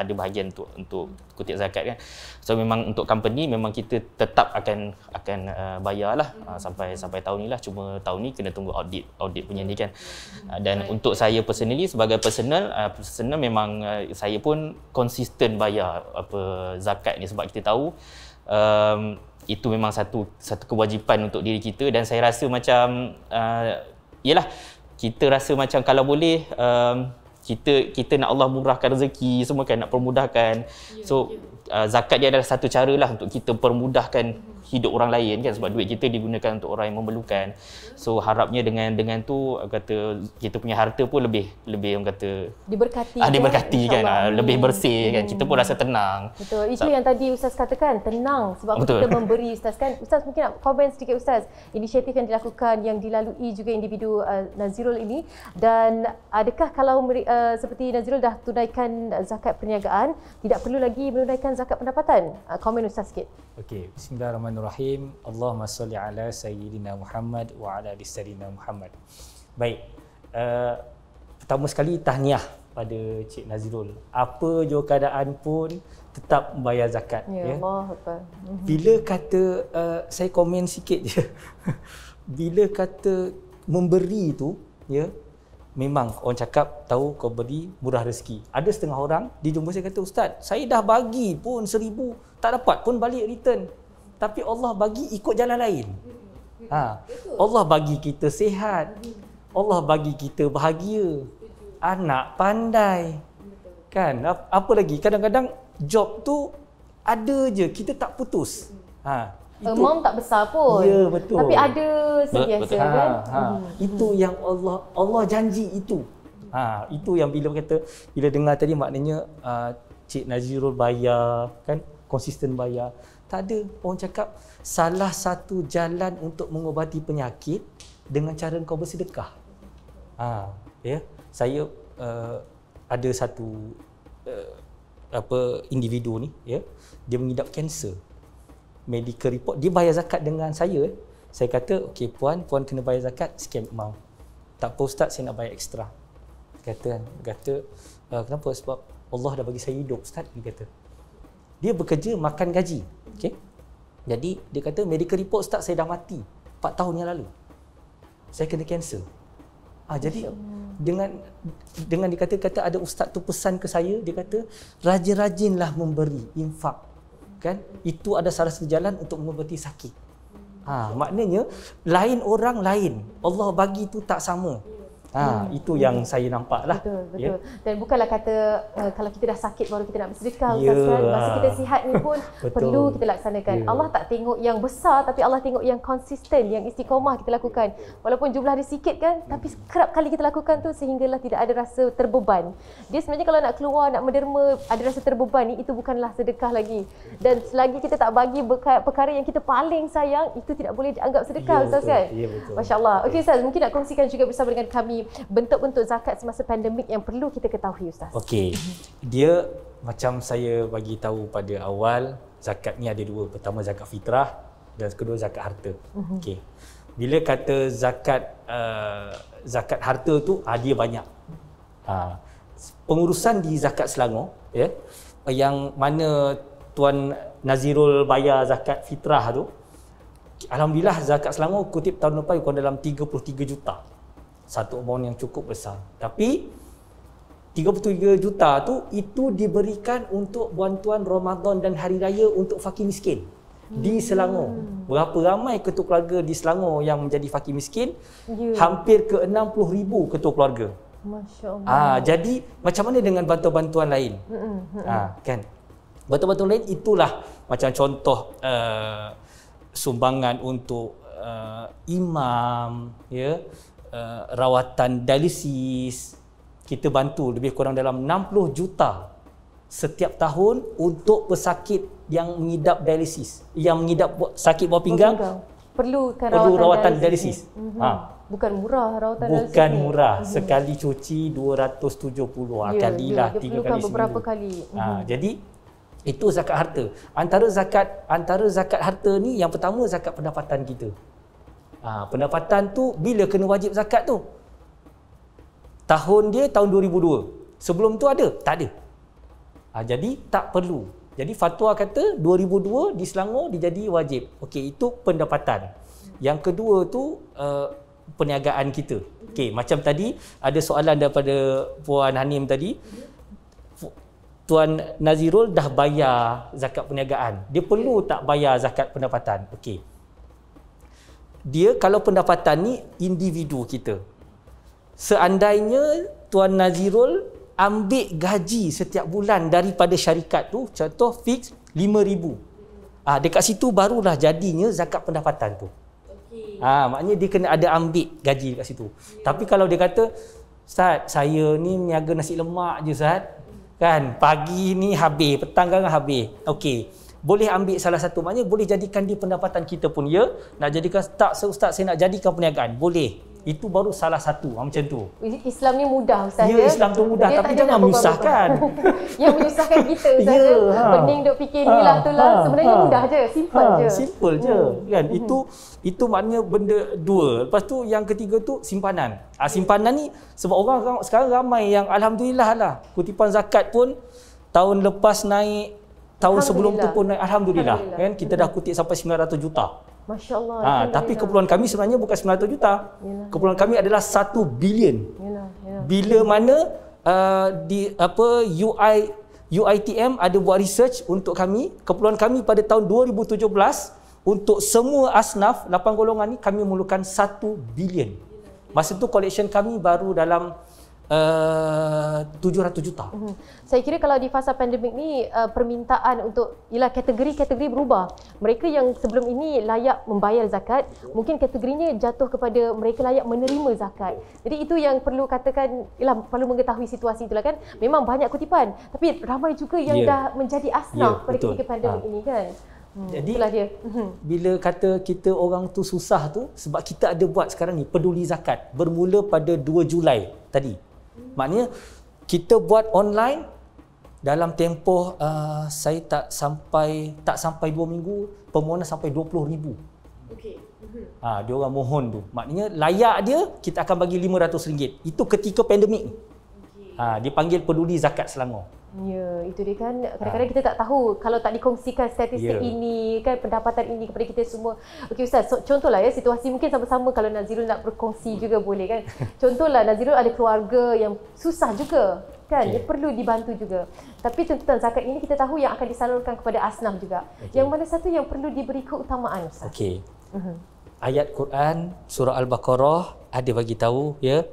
bahagian untuk kutip zakat kan. So memang untuk company memang kita tetap akan bayar lah sampai tahun ni lah. Cuma tahun ni kena tunggu audit punya ni kan. Dan untuk saya personally, sebagai personal memang saya pun konsisten bayar zakat ni, sebab kita tahu itu memang satu kewajipan untuk diri kita. Dan saya rasa macam yalah, kita rasa macam kalau boleh kita nak Allah murahkan rezeki semua kan, nak permudahkan. So zakat dia adalah satu cara lah untuk kita permudahkan hidup orang lain kan, sebab duit kita digunakan untuk orang yang memerlukan. So harapnya dengan tu kata kita punya harta pun lebih orang kata diberkati kan, lebih bersih kan, kita pun rasa tenang. Betul, itu yang tadi Ustaz katakan, tenang sebab kita memberi Ustaz kan. Ustaz mungkin nak komen sedikit Ustaz, inisiatif yang dilakukan, yang dilalui juga individu Nazirul ini, dan adakah kalau seperti Nazirul dah tunaikan zakat perniagaan, tidak perlu lagi menunaikan zakat pendapatan? Komen Ustaz sikit. Okey, bismillahirrahmanirrahim. Allahumma salli ala sayyidina Muhammad wa ala ali sayyidina Muhammad. Baik, pertama sekali tahniah pada Cik Nazirul. Apa jua keadaan pun tetap membayar zakat. Ya Allah. Bila kata saya komen sikit je. Bila kata memberi tu, ya, memang orang cakap tahu kau beri murah rezeki. Ada setengah orang dia jumpa saya kata, Ustaz, saya dah bagi pun 1,000 tak dapat pun balik return. Tapi Allah bagi ikut jalan lain. Allah bagi kita sihat. Allah bagi kita bahagia. Anak pandai. Kan? Apa lagi? Kadang-kadang job tu ada je, kita tak putus. Amount tak besar pun. Ya, betul. Tapi ada sentiasa kan. Itu yang Allah janji itu. Itu yang bila dengar tadi, maknanya Cik Nazirul bayar kan, konsisten bayar. Tak ada, orang cakap salah satu jalan untuk mengobati penyakit dengan cara kau bersedekah. Ya, saya ada satu individu ni, ya, dia mengidap kanser. Medical report, dia bayar zakat dengan saya. Saya kata, okey puan kena bayar zakat sekian amount. Tak apa Ustaz, saya nak bayar ekstra. Kata kenapa? Sebab Allah dah bagi saya hidup Ustaz, dia kata. Dia bekerja makan gaji. Okey. Jadi dia kata medical report Ustaz, saya dah mati 4 tahun yang lalu. Saya kena kanser. Jadi dengan dia kata ada ustaz tu pesan ke saya, dia kata rajin-rajinlah memberi infak. Kan? Itu ada salah satu jalan untuk mengobati sakit. Maknanya lain orang lain. Allah bagi tu tak sama. Itu yang saya nampak lah. Betul. Ya? Dan bukanlah kata kalau kita dah sakit baru kita nak bersedekah. Kan? Masa kita sihat ni pun perlu kita laksanakan. Allah tak tengok yang besar, tapi Allah tengok yang konsisten, yang istiqomah kita lakukan. Walaupun jumlah dia sikit kan, tapi kerap kali kita lakukan tu sehinggalah tidak ada rasa terbeban. Dia sebenarnya kalau nak keluar, nak menderma, ada rasa terbeban ni, itu bukanlah sedekah lagi. Dan selagi kita tak bagi perkara yang kita paling sayang, itu tidak boleh dianggap sedekah, Ustaz kan? Ya, betul. Masya Allah. Okey Ustaz, mungkin nak kongsikan juga bersama dengan kami bentuk-bentuk zakat semasa pandemik yang perlu kita ketahui Ustaz. Okey. Dia macam saya bagi tahu pada awal, zakat ni ada dua. Pertama zakat fitrah dan kedua zakat harta. Okey. Bila kata zakat harta tu dia banyak. Pengurusan di zakat Selangor, ya, yang mana Tuan Nazirul bayar zakat fitrah tu, alhamdulillah zakat Selangor kutip tahun lepas kurang dalam 33 juta. Satu amount yang cukup besar. Tapi 33 juta tu itu diberikan untuk bantuan Ramadan dan Hari Raya untuk fakir miskin di Selangor. Berapa ramai ketua keluarga di Selangor yang menjadi fakir miskin? Hampir ke 60,000 ketua keluarga. Masya Allah. Jadi macam mana dengan bantuan-bantuan lain? Kan? Bantuan-bantuan lain itulah macam contoh sumbangan untuk imam, ya, rawatan dialisis. Kita bantu lebih kurang dalam 60 juta setiap tahun untuk pesakit yang mengidap dialisis, yang mengidap sakit bawah pinggang. Perlu rawatan dialisis. Bukan murah rawatan dialisis. Bukan murah. Sekali cuci 270. Kalilah 3 kali seminggu. Beberapa kali. Jadi itu zakat harta. Antara zakat harta ni yang pertama zakat pendapatan kita. Pendapatan tu bila kena wajib zakat tu? Tahun dia tahun 2002. Sebelum tu ada? Tak ada. Jadi tak perlu. Jadi fatwa kata 2002 di Selangor dia jadi wajib. Okey, itu pendapatan. Yang kedua tu perniagaan kita. Okey, macam tadi ada soalan daripada Puan Hanim tadi. Tuan Nazirul dah bayar zakat perniagaan. Dia perlu tak bayar zakat pendapatan? Okey. Dia kalau pendapatan ni individu kita. Seandainya Tuan Nazirul ambil gaji setiap bulan daripada syarikat tu, contoh fix 5,000. Dekat situ barulah jadinya zakat pendapatan tu. Maknanya dia kena ada ambil gaji dekat situ. Tapi kalau dia kata, Ustaz, saya ni niaga nasi lemak je Ustaz. Kan, pagi ni habis, petang kan habis. Okey. Boleh ambil salah satu, maknanya boleh jadikan dia pendapatan kita pun. Ya, nak jadikan tak Ustaz, saya nak jadikan perniagaan. Boleh. Itu baru salah satu, macam tu. Islam ni mudah Ustaz. Ya, Islam tu mudah, tapi jangan menyusahkan. Yang menyusahkan kita Ustaz. Pening duk fikir ni lah tu lah. Sebenarnya mudah je, simple je. Simple je. Kan? Itu maknanya benda dua. Lepas tu yang ketiga tu simpanan. Simpanan ni sebab orang sekarang ramai yang alhamdulillah lah. Kutipan zakat pun tahun lepas naik, tahun sebelum tu pun naik, alhamdulillah. Kan? Kita dah kutip sampai 900 juta. Masya Allah. Tapi keperluan kami sebenarnya bukan 900 juta. Keperluan kami adalah 1 bilion. Bila mana UiTM ada buat research untuk kami, keperluan kami pada tahun 2017 untuk semua asnaf 8 golongan ni kami memerlukan 1 bilion. Masa tu collection kami baru dalam 700 juta. Saya kira kalau di fasa pandemik ni permintaan untuk kategori-kategori berubah. Mereka yang sebelum ini layak membayar zakat, mungkin kategorinya jatuh kepada mereka layak menerima zakat. Jadi itu yang perlu katakan, perlu mengetahui situasi itulah kan. Memang banyak kutipan, tapi ramai juga yang dah menjadi asnaf pada ketika pandemik ini kan. Jadi dia. Bila kata kita orang tu susah tu, sebab kita ada buat sekarang ni peduli zakat bermula pada 2 Julai tadi. Maknanya kita buat online dalam tempoh saya tak sampai 2 minggu, permohonan sampai 20,000. Okey. Dia orang mohon tu. Maknanya layak dia kita akan bagi RM500. Itu ketika pandemik. Dia panggil peduli zakat Selangor. Ya, itu dia kan. Kadang-kadang kita tak tahu kalau tak dikongsikan statistik ini kan, pendapatan ini kepada kita semua. Okey Ustaz, contohlah ya situasi mungkin sama-sama kalau Nazirul nak berkongsi juga boleh kan. Contohlah Nazirul ada keluarga yang susah juga kan, dia perlu dibantu juga. Tapi tuntutan zakat ini kita tahu yang akan disalurkan kepada asnaf juga. Yang mana satu yang perlu diberi keutamaan Ustaz? Okey. Ayat Quran surah Al-Baqarah ada bagi tahu ya.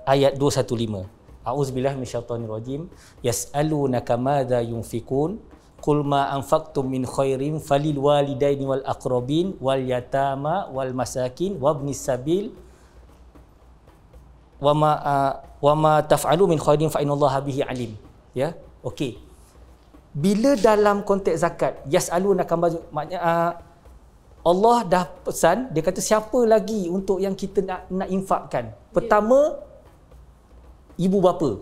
Ayat 215. A'udzubillahi minasyaitonirrajim. Yas'alunaka madza yunfikun qul ma anfaqtum min khairin falil walidaini wal aqrabin wal yatama wal masakin wabnis sabil wa ma taf'alu min khairin fa innallaha bihi alim. Ya. Okey. Bila dalam konteks zakat yas'alunaka maknanya Allah dah pesan, dia kata siapa lagi untuk yang kita nak infakkan. Pertama, ibu bapa.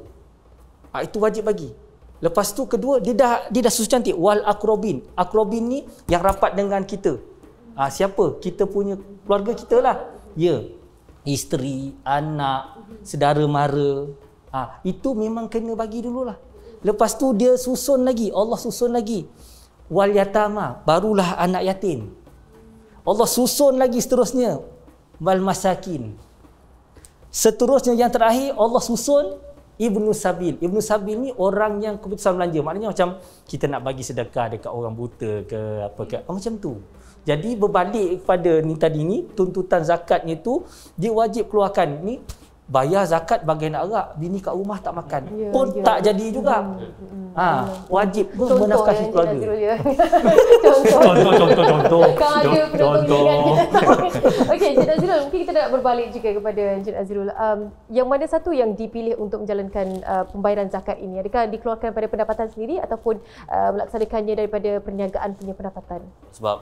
Itu wajib bagi. Lepas tu kedua, dia dah susun cantik wal akrobin. Akrobin ni yang rapat dengan kita. Siapa? Kita punya keluarga kita lah. Ya. Isteri, anak, saudara mara. Itu memang kena bagi dululah. Lepas tu dia susun lagi, Allah susun lagi wal yatama, barulah anak yatim. Allah susun lagi seterusnya wal masakin. Seterusnya yang terakhir Allah susun Ibnu Sabil. Ibnu Sabil ni orang yang keputusan belanja. Maknanya macam kita nak bagi sedekah dekat orang buta ke apa ke, macam tu. Jadi berbalik kepada ni tadi ni, tuntutan zakatnya tu dia wajib keluarkan. Ni bayar zakat bagian arak, bini kat rumah tak makan pun tak jadi juga. Wajib menafkahi keluarga. Contoh. Okey, Encik Nazirul, mungkin kita nak berbalik juga kepada Encik Nazirul. Yang mana satu yang dipilih untuk menjalankan pembayaran zakat ini? Adakah dikeluarkan pada pendapatan sendiri ataupun melaksanakannya daripada perniagaan punya pendapatan? Sebab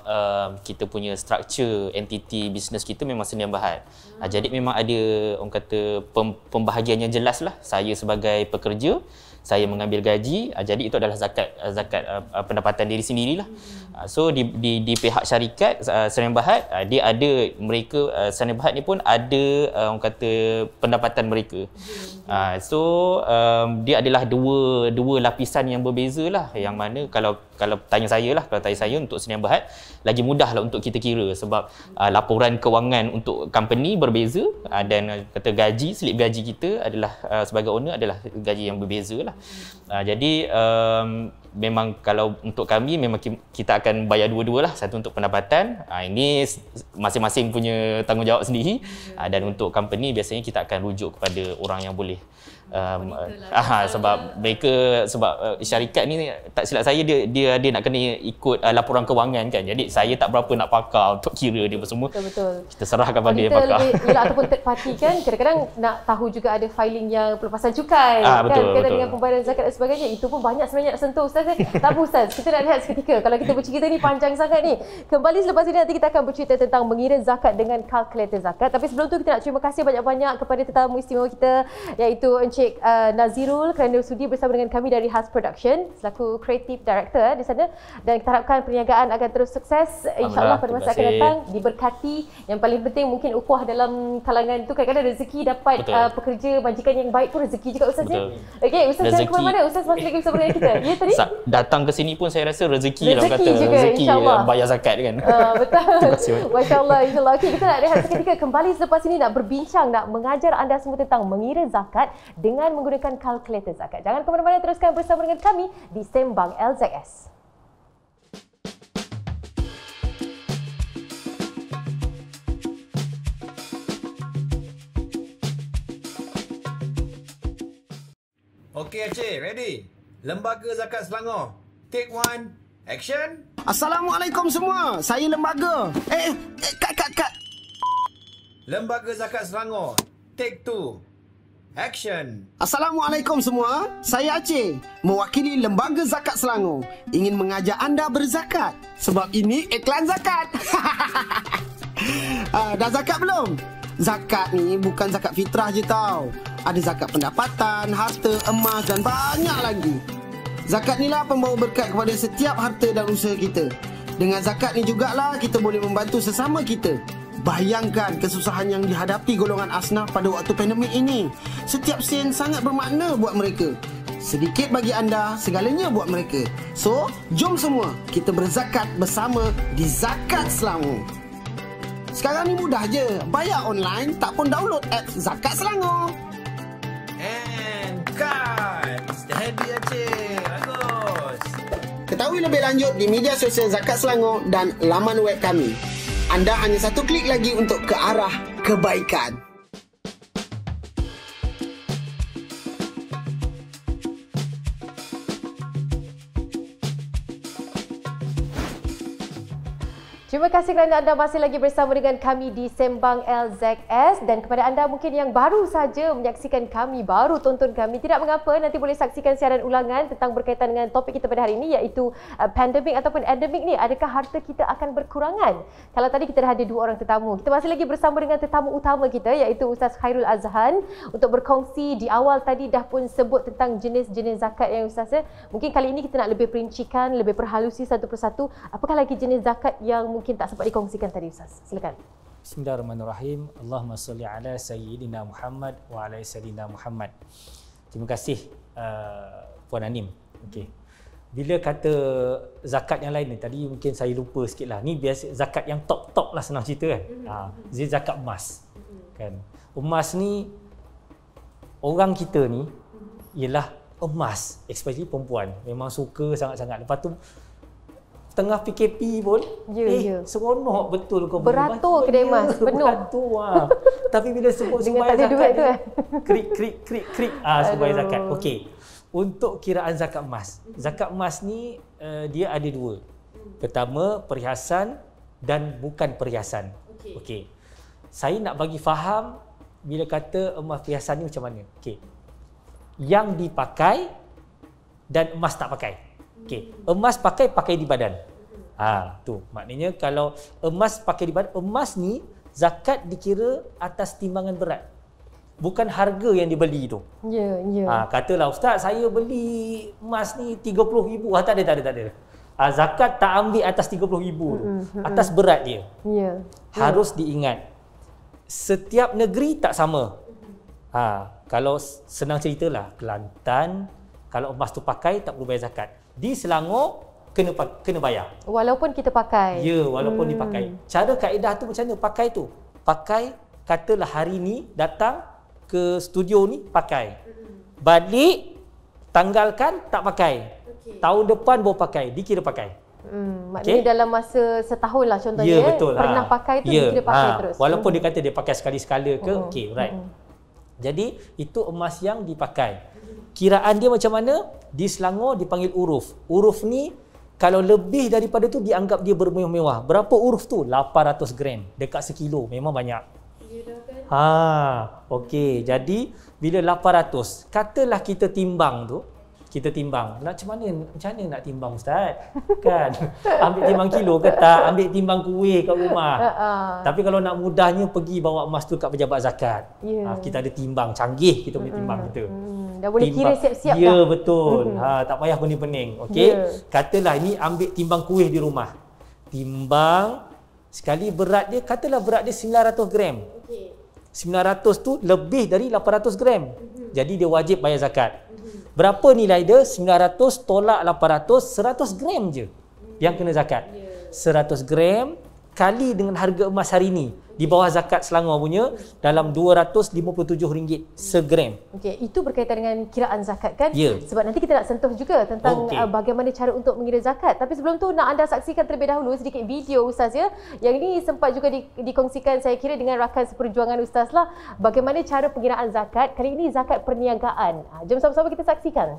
kita punya struktur entiti bisnes kita memang Senin Bahad. Jadi memang ada orang kata pembahagian yang jelas lah. Saya sebagai pekerja, saya mengambil gaji, jadi itu adalah zakat pendapatan diri sendirilah. So di pihak syarikat Senin Bahad, dia ada mereka Senin Bahad ni pun ada orang kata pendapatan mereka. So dia adalah dua lapisan yang berbeza lah, yang mana kalau tanya saya untuk Senin Bahad lagi mudah lah untuk kita kira, sebab laporan kewangan untuk company berbeza, dan kata slip gaji kita adalah sebagai owner adalah gaji yang berbeza lah. Jadi memang kalau untuk kami memang kita akan bayar dua-dua lah, satu untuk pendapatan, ini masing-masing punya tanggungjawab sendiri, dan untuk company biasanya kita akan rujuk kepada orang yang boleh sebab syarikat ni tak silap saya dia nak kena ikut laporan kewangan kan, jadi saya tak berapa nak pakar untuk kira dia semua. Betul. Kita serahkan pada yang pakar. Ataupun third party kan, kadang-kadang nak tahu juga ada filing yang pelepasan cukai betul. Dengan pembayaran zakat dan sebagainya, itu pun banyak sebenarnya nak sentuh Ustaz. Tak apa Ustaz, kita nak lihat seketika. Kalau kita bercerita ni panjang sangat ni. Kembali selepas ini nanti kita akan bercerita tentang mengira zakat dengan kalkulator zakat. Tapi sebelum tu kita nak terima kasih banyak-banyak kepada tetamu istimewa kita, iaitu Encik Nazirul kerana sudi bersama dengan kami dari Has Production selaku Creative Director di sana, dan kita harapkan perniagaan akan terus sukses insya-Allah pada masa akan datang, diberkati. Yang paling penting mungkin ukhuwah dalam kalangan tu, kadang-kadang rezeki dapat pekerja majikan yang baik pun rezeki juga Ustaz ya. Okey, Ustaz jangan ke mana-mana, Ustaz masih lagi bersama dengan kita. Ya tadi datang ke sini pun saya rasa rezeki lah kata juga, rezeki bayar zakat kan. Betul. Masya-Allah, insya-Allah. Okey, kita nak rehat seketika, kembali selepas ini nak berbincang, nak mengajar anda semua tentang mengira zakat dengan menggunakan kalkulator zakat. Jangan ke mana-mana, teruskan bersama dengan kami di Sembang LZS. Okey Aceh, ready? Lembaga Zakat Selangor. Take 1, action. Assalamualaikum semua. Saya lembaga. Kat. Lembaga Zakat Selangor. Take 2, action. Assalamualaikum semua. Saya Aceh, mewakili Lembaga Zakat Selangor. Ingin mengajak anda berzakat. Sebab ini iklan zakat. Dah zakat belum? Zakat ni bukan zakat fitrah je tau. Ada zakat pendapatan, harta, emas dan banyak lagi. Zakat ni lah pembawa berkat kepada setiap harta dan usaha kita. Dengan zakat ni jugalah kita boleh membantu sesama kita. Bayangkan kesusahan yang dihadapi golongan asnaf pada waktu pandemik ini. Setiap sen sangat bermakna buat mereka. Sedikit bagi anda, segalanya buat mereka. So, jom semua kita berzakat bersama di Zakat Selangor. Sekarang ni mudah je. Bayar online, tak pun download app Zakat Selangor. And cut. Steady Aceh. Bagus. Ketahui lebih lanjut di media sosial Zakat Selangor dan laman web kami. Anda hanya satu klik lagi untuk ke arah kebaikan. Terima kasih kerana anda masih lagi bersama dengan kami di Sembang LZS, dan kepada anda mungkin yang baru saja menyaksikan kami, baru tonton kami, tidak mengapa, nanti boleh saksikan siaran ulangan tentang berkaitan dengan topik kita pada hari ini, iaitu pandemik ataupun endemik ni, adakah harta kita akan berkurangan? Kalau tadi kita dah ada dua orang tetamu, kita masih lagi bersama dengan tetamu utama kita, iaitu Ustaz Khairul Azhan, untuk berkongsi. Di awal tadi dah pun sebut tentang jenis-jenis zakat yang Ustaz ya. Mungkin kali ini kita nak lebih perincikan, lebih perhalusi satu persatu. Apakah lagi jenis zakat yang mungkin tak sempat dikongsikan tadi Ustaz? Silakan. Bismillahirrahmanirrahim. Allahumma salli ala sayyidina Muhammad wa ala sayyidina Muhammad. Terima kasih Puan Anim. Okey. Bila kata zakat yang lain ni, tadi mungkin saya lupa sikit lah. Ni biasa zakat yang top-top lah, senang cerita kan. Zakat emas. Kan. Emas ni, orang kita ni ialah emas, especially perempuan. Memang suka sangat-sangat. Lepas tu tengah PKP pun seronok betul kau beratur kedai emas penuh. Beratur tapi bila sebut sembahyang zakat tu krik sembahyang zakat. Okey. Untuk kiraan zakat emas. Zakat emas ni dia ada dua. Pertama, perhiasan dan bukan perhiasan. Okey. Saya nak bagi faham bila kata emas perhiasan ni macam mana. Okey. Yang dipakai dan emas tak pakai. Okey, emas pakai di badan. Tu maknanya kalau emas pakai di badan, emas ni zakat dikira atas timbangan berat. Bukan harga yang dibeli tu. Ya. Katalah ustaz saya beli emas ni 30,000. Tak ada. Zakat tak ambil atas 30,000 tu. Atas berat dia. Ya. Harus diingat. Setiap negeri tak sama. Kalau senang ceritalah, Kelantan kalau emas tu pakai tak perlu bayar zakat. Di Selangor kena bayar. Walaupun kita pakai. Ya, walaupun dipakai. Cara kaedah tu macam mana? Pakai tu. Pakai, katalah hari ni datang ke studio ni pakai. Balik, tanggalkan tak pakai. Tahun depan baru pakai, dikira pakai. Maknanya dalam masa setahun lah contohnya. Ya, betul. Pernah pakai tu dikira pakai terus. Walaupun dia kata dia pakai sekali-sekala ke, right. Jadi, itu emas yang dipakai. Kiraan dia macam mana? Di Selangor dipanggil uruf. Uruf ni kalau lebih daripada tu dianggap dia bermewah-mewah. Berapa uruf tu? 800 gram. Dekat sekilo. Memang banyak. Okey. Jadi bila 800, katalah kita timbang tu. Kita timbang. Macam mana nak timbang ustaz? Kan? Ambil timbang kilo ke tak? Ambil timbang kuih kat rumah. Tapi kalau nak mudahnya pergi bawa emas tu kat pejabat zakat. Kita ada timbang canggih, kita boleh timbang kita. Dah boleh kira siap-siap dah. Ya, betul. Tak payah pening-pening. Okey. Katalah ini ambil timbang kuih di rumah. Timbang sekali berat dia, katalah berat dia 900 gram. 900 tu lebih dari 800 gram. Jadi dia wajib bayar zakat. Berapa nilai dia? 900 tolak 800, 100 gram je yang kena zakat. 100 gram kali dengan harga emas hari ni. Di bawah zakat Selangor punya dalam RM257 segram. Okey, itu berkaitan dengan kiraan zakat kan? Yeah. Sebab nanti kita nak sentuh juga tentang bagaimana cara untuk mengira zakat. Tapi sebelum tu nak anda saksikan terlebih dahulu sedikit video Ustaz ya. Yang ini sempat juga dikongsikan saya kira dengan rakan seperjuangan Ustaz lah. Bagaimana cara pengiraan zakat? Kali ini zakat perniagaan. Jom sama-sama kita saksikan.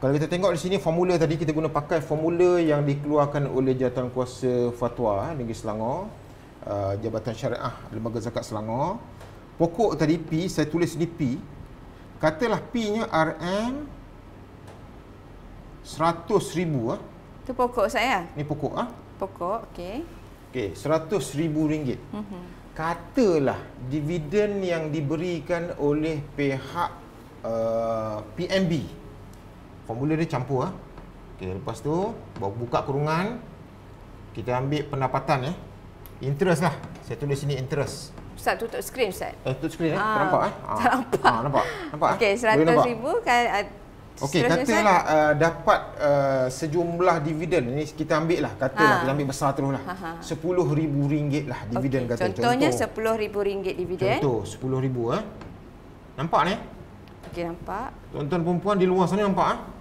Kalau kita tengok di sini formula tadi, kita guna pakai formula yang dikeluarkan oleh Jawatankuasa Fatwa Negeri Selangor. Jabatan Syariah Lembaga Zakat Selangor. Pokok tadi P, saya tulis ni P. Katalah P-nya RM 100,000 Itu pokok saya. Ni pokok Pokok, okey. Okey, RM100,000. Katalah dividen yang diberikan oleh pihak PNB. Formula dia campur Okey, lepas tu baru buka kurungan. Kita ambil pendapatan interest lah. Saya tulis sini interest. Ustaz tutup skrin Ustaz. Tutup skrin nampak Tak nampak. Nampak? Okey, 100,000 kan. Okey, katalah dapat sejumlah dividen. Ini kita ambil lah, katalah kita ambil besar terus lah. RM10,000 lah dividen kata. Contohnya RM10,000 dividen. Contoh RM10,000 Nampak ni? Okey, nampak. Tuan-tuan perempuan di luar sana nampak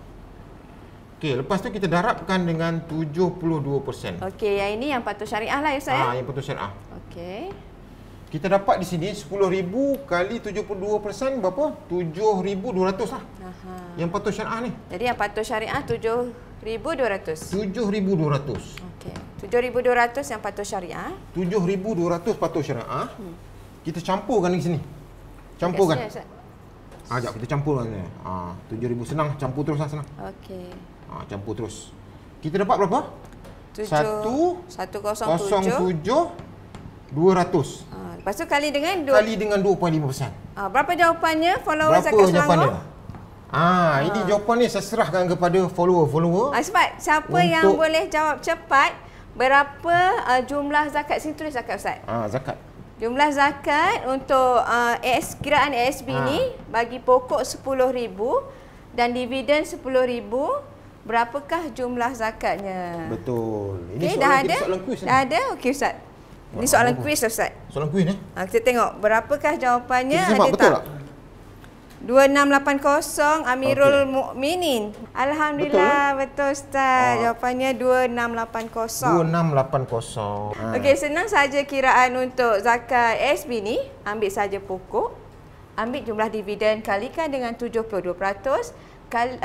Okey, lepas tu kita darabkan dengan 72%. Okey, yang ini yang patuh syariah lah ya Ustaz. Yang patuh syariah. Okey. Kita dapat di sini 10,000 kali 72% berapa? 7,200 lah. Yang patuh syariah ni. Jadi yang patuh syariah 7,200. 7,200. Okey. 7,200 yang patuh syariah. 7,200 patuh syariah. Kita campurkan di sini. Campurkan. Sekejap kita campurkan ni. 7,000 senang, campur terus lah senang. Okey. Campur terus. Kita dapat berapa? 107,200. Lepas tu kali dengan 2.5%. Berapa jawapannya follower Zakat Selangor? Ini jawapan ni saya serahkan kepada follower. Sebab siapa yang boleh jawab cepat, berapa jumlah zakat? Sini tulis zakat Ustaz. Zakat. Jumlah zakat untuk kiraan ASB ni bagi pokok 10,000 dan dividen 10,000, berapakah jumlah zakatnya? Betul. Ini soalan kuis. Dah ada? Okey Ustaz. Ini soalan kuis Ustaz. Soalan kuis ni. Kita tengok berapakah jawapannya. Kita semak betul tak? 2680 Amirul Mukminin. Alhamdulillah betul Ustaz. Jawapannya 2680. 2680. Okey, senang saja kiraan untuk zakat ASB ni. Ambil saja pokok, ambil jumlah dividen kalikan dengan 72%.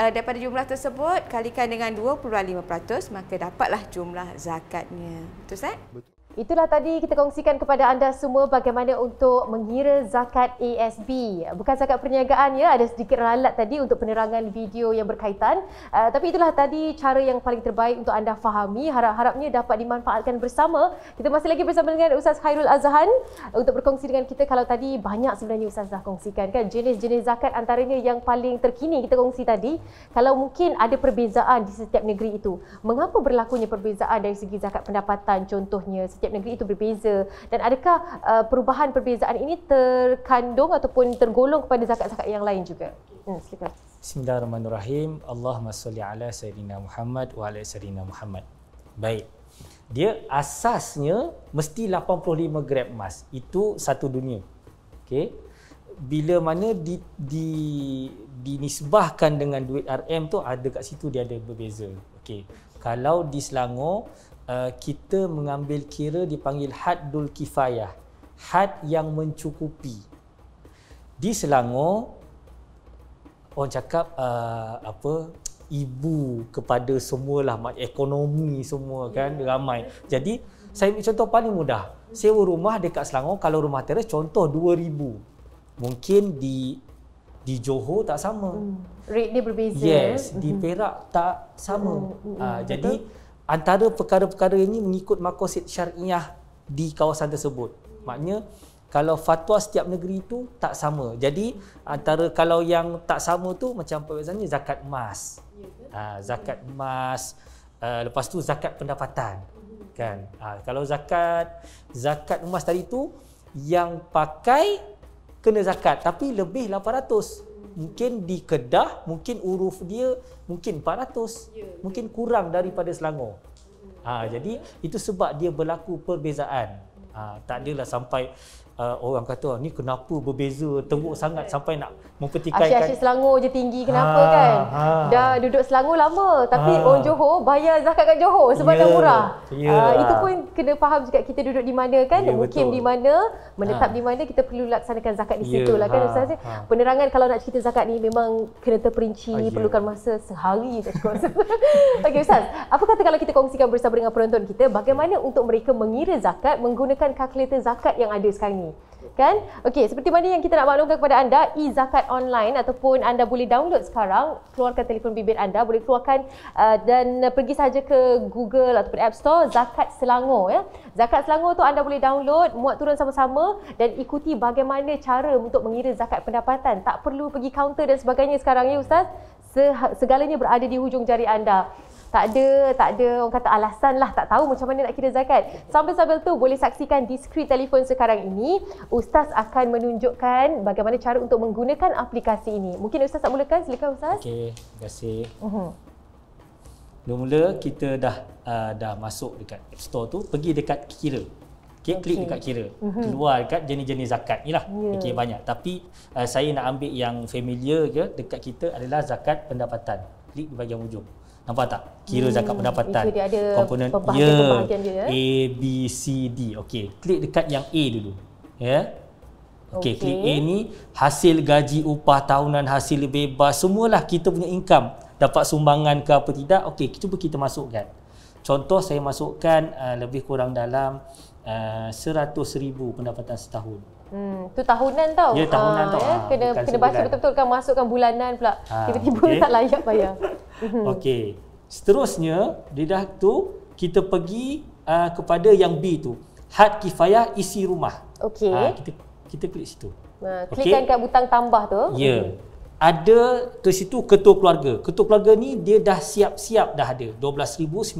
Daripada jumlah tersebut kalikan dengan 25%, maka dapatlah jumlah zakatnya. Betul Ustaz? Betul. Itulah tadi kita kongsikan kepada anda semua bagaimana untuk mengira zakat ASB. Bukan zakat perniagaan ya, ada sedikit ralat tadi untuk penerangan video yang berkaitan. Tapi itulah tadi cara yang paling terbaik untuk anda fahami. Harap-harapnya dapat dimanfaatkan bersama. Kita masih lagi bersama dengan Ustaz Khairul Azhan untuk berkongsi dengan kita. Kalau tadi banyak sebenarnya Ustaz dah kongsikan kan jenis-jenis zakat, antaranya yang paling terkini kita kongsi tadi. Kalau mungkin ada perbezaan di setiap negeri itu. Mengapa berlakunya perbezaan dari segi zakat pendapatan contohnya? Setiap negeri itu berbeza, dan adakah perubahan perbezaan ini terkandung ataupun tergolong kepada zakat-zakat yang lain juga? Silakan. Bismillahirrahmanirrahim. Allahumma salli ala sayyidina Muhammad wa ala sayyidina Muhammad. Baik. Dia asasnya mesti 85 gram emas. Itu satu dunia. Okey. Bila mana dinisbahkan dengan duit RM tu, ada kat situ dia ada berbeza. Okey. Kalau di Selangor kita mengambil kira dipanggil haddul kifayah, had yang mencukupi. Di Selangor orang cakap ibu kepada semualah, ekonomi semua kan ramai. Jadi saya ambil contoh paling mudah. Sewa rumah dekat Selangor, kalau rumah teres contoh 2,000. Mungkin di Johor tak sama. Rate dia berbeza. Yes, di Perak tak sama. Jadi antara perkara-perkara ini mengikut maqasid syariah di kawasan tersebut. Maknanya kalau fatwa setiap negeri itu tak sama. Jadi antara kalau yang tak sama tu macam perbezaannya zakat emas. Zakat emas, lepas tu zakat pendapatan. Kan? Kalau zakat emas tadi tu yang pakai kena zakat tapi lebih 800. Mungkin di Kedah, mungkin uruf dia mungkin 400, mungkin kurang daripada Selangor. Jadi itu sebab dia berlaku perbezaan. Tak adalah sampai orang kata ni kenapa berbeza teruk sangat sampai nak mempertikaikan. Asyik-asyik Selangor je tinggi kenapa kan? Dah duduk Selangor lama tapi orang Johor bayar zakat kat Johor sebab dah murah. Itu pun kena faham juga kita duduk di mana kan, mukim di mana, menetap di mana, kita perlu laksanakan zakat di situ lah kan Ustaz. Penerangan kalau nak cerita zakat ni memang kena terperinci, perlukan masa sehari tak cukup. Okey Ustaz, apa kata kalau kita kongsikan bersama dengan penonton kita bagaimana untuk mereka mengira zakat menggunakan kalkulator zakat yang ada sekarang ni? Kan? Okey, seperti mana yang kita nak maklumkan kepada anda, e-zakat online ataupun anda boleh download sekarang, keluarkan telefon bimbit anda, boleh keluarkan dan pergi saja ke Google ataupun App Store Zakat Selangor ya. Zakat Selangor tu anda boleh download, muat turun sama-sama dan ikuti bagaimana cara untuk mengira zakat pendapatan. Tak perlu pergi kaunter dan sebagainya sekarang ya Ustaz. Segalanya berada di hujung jari anda. Tak ada orang kata alasan lah tak tahu macam mana nak kira zakat. Sambil-sambil tu boleh saksikan di skrin telefon sekarang ini. Ustaz akan menunjukkan bagaimana cara untuk menggunakan aplikasi ini. Mungkin Ustaz nak mulakan, silakan Ustaz. Okey, terima kasih. Mula kita dah masuk dekat App Store tu, pergi dekat kira. Klik dekat kira. Keluar dekat jenis-jenis zakat ni lah. Okey, banyak. Tapi saya nak ambil yang familiar ke dekat kita adalah zakat pendapatan. Klik di bahagian ujung. Nampak tak? Kira zakat pendapatan. Itu dia ada komponen pembahagian dia. A, B, C, D. Okey, klik dekat yang A dulu. Ya. Okey, klik A ni hasil gaji upah tahunan, hasil bebas, semualah kita punya income. Dapat sumbangan ke apa tidak. Okey, cuba kita masukkan. Contoh saya masukkan lebih kurang dalam 100,000 pendapatan setahun. Tu tahunan tau. Ya, tahunan tau. Kena baca betul-betul kan, masukkan bulanan pula. Tiba-tiba tak layak bayar. Okey. Seterusnya, di dah tu kita pergi kepada yang B tu. Had kifayah isi rumah. Okey. Kita klik situ. Klikkan kat butang tambah tu. Ya. Ada ke situ ketua keluarga. Ketua keluarga ni dia dah siap-siap dah ada 12,936.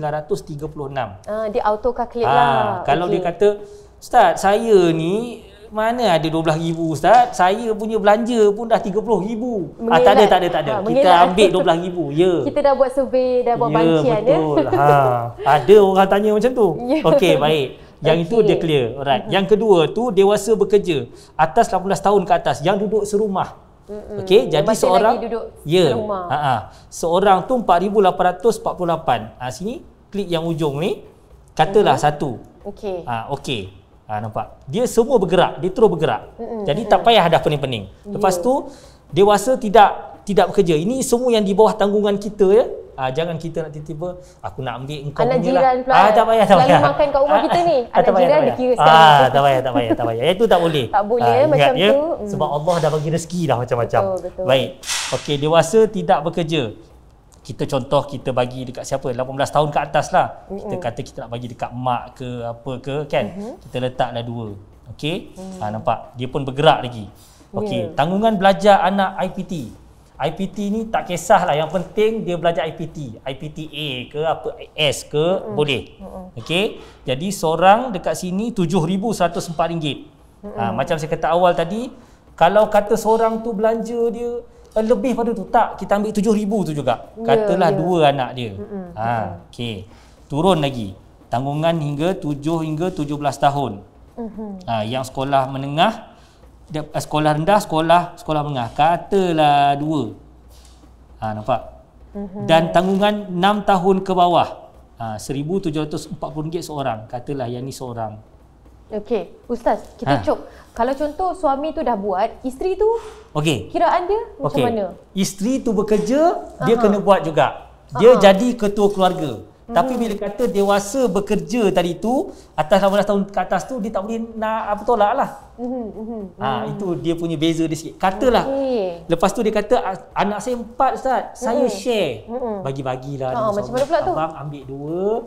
Dia auto calculate lah. Kalau dia kata, "Ustaz, saya ni mana ada 12,000 Ustaz? Saya punya belanja pun dah 30,000." Tak ada. Kita ambil 12,000. Ya. Kita dah buat survey, dah buat bancian ya. Betul. Ada orang tanya macam tu. Okey, baik. Yang itu dia clear. Alright. Yang kedua tu dewasa bekerja atas 18 tahun ke atas yang duduk serumah. Okey, jadi masih seorang lagi duduk rumah. Seorang tu 4,848. Sini klik yang ujung ni. Katalah satu. Okey. Okey. Nampak? Dia semua bergerak, dia terus bergerak. Jadi tak payah dah pening-pening. Lepas tu dewasa tidak bekerja. Ini semua yang di bawah tanggungan kita ya. Jangan kita nak tiba-tiba aku nak ambil engkau anak punya jiran lah. Pula. Tak payah. Selalu makan kat rumah kita ni. Anak jiran dikira sekali. Tak payah. Itu tak boleh. Tak boleh macam ya, tu. Sebab Allah dah bagi rezeki dah macam-macam. Betul. Baik. Okey, dewasa tidak bekerja. Kita contoh kita bagi dekat siapa? 18 tahun ke atas lah. Kita kata kita nak bagi dekat mak ke apa ke kan. Kita letaklah 2. Okey. Nampak? Dia pun bergerak lagi. Okey, tanggungan belajar anak IPT. IPT ni tak kisahlah, yang penting dia belajar IPT. IPT A ke apa S ke boleh. Okey. Jadi seorang dekat sini RM7,104. Macam saya kata awal tadi, kalau kata seorang tu belanja dia lebih pada tu, tak, kita ambil RM7,000 tu juga. Katalah 2 anak dia. Okey. Turun lagi. Tanggungan hingga 7 hingga 17 tahun. Yang sekolah menengah, sekolah rendah, sekolah menengah, katalah 2. Nampak? Dan tanggungan 6 tahun ke bawah, RM1,740 seorang. Katalah yang ni seorang. Okey, Ustaz, kita cuk. Kalau contoh suami tu dah buat, isteri tu kiraan dia macam mana? Isteri tu bekerja, dia kena buat juga. Dia jadi ketua keluarga. Tapi bila kata dewasa bekerja tadi tu, atas 18 tahun ke atas tu, dia tak boleh nak tolak lah. Itu dia punya beza dia sikit. Katalah, lepas tu dia kata, anak saya 4 Ustaz, saya share. Bagi-bagilah. Macam mana pula tu? Abang ambil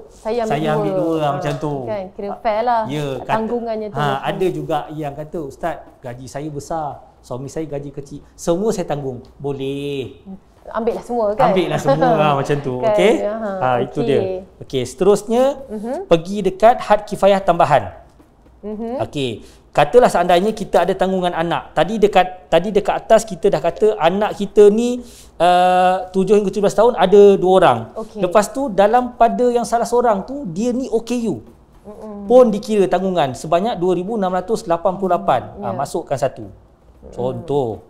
2, saya ambil 2 macam tu. Kan, kira fair lah tanggungannya tu. Ada juga yang kata, Ustaz, gaji saya besar, suami saya gaji kecil, semua saya tanggung. Boleh. Ambillah semua kan? Ambillah semua macam tu. Kan? Okey. Itu dia. Okey, seterusnya pergi dekat had kifayah tambahan. Okey. Katalah seandainya kita ada tanggungan anak. Tadi dekat atas kita dah kata anak kita ni 7 hingga 17 tahun ada 2 orang. Lepas tu dalam pada yang salah seorang tu dia ni OKU. Pun dikira tanggungan sebanyak 2,688. Masukkan 1. Contoh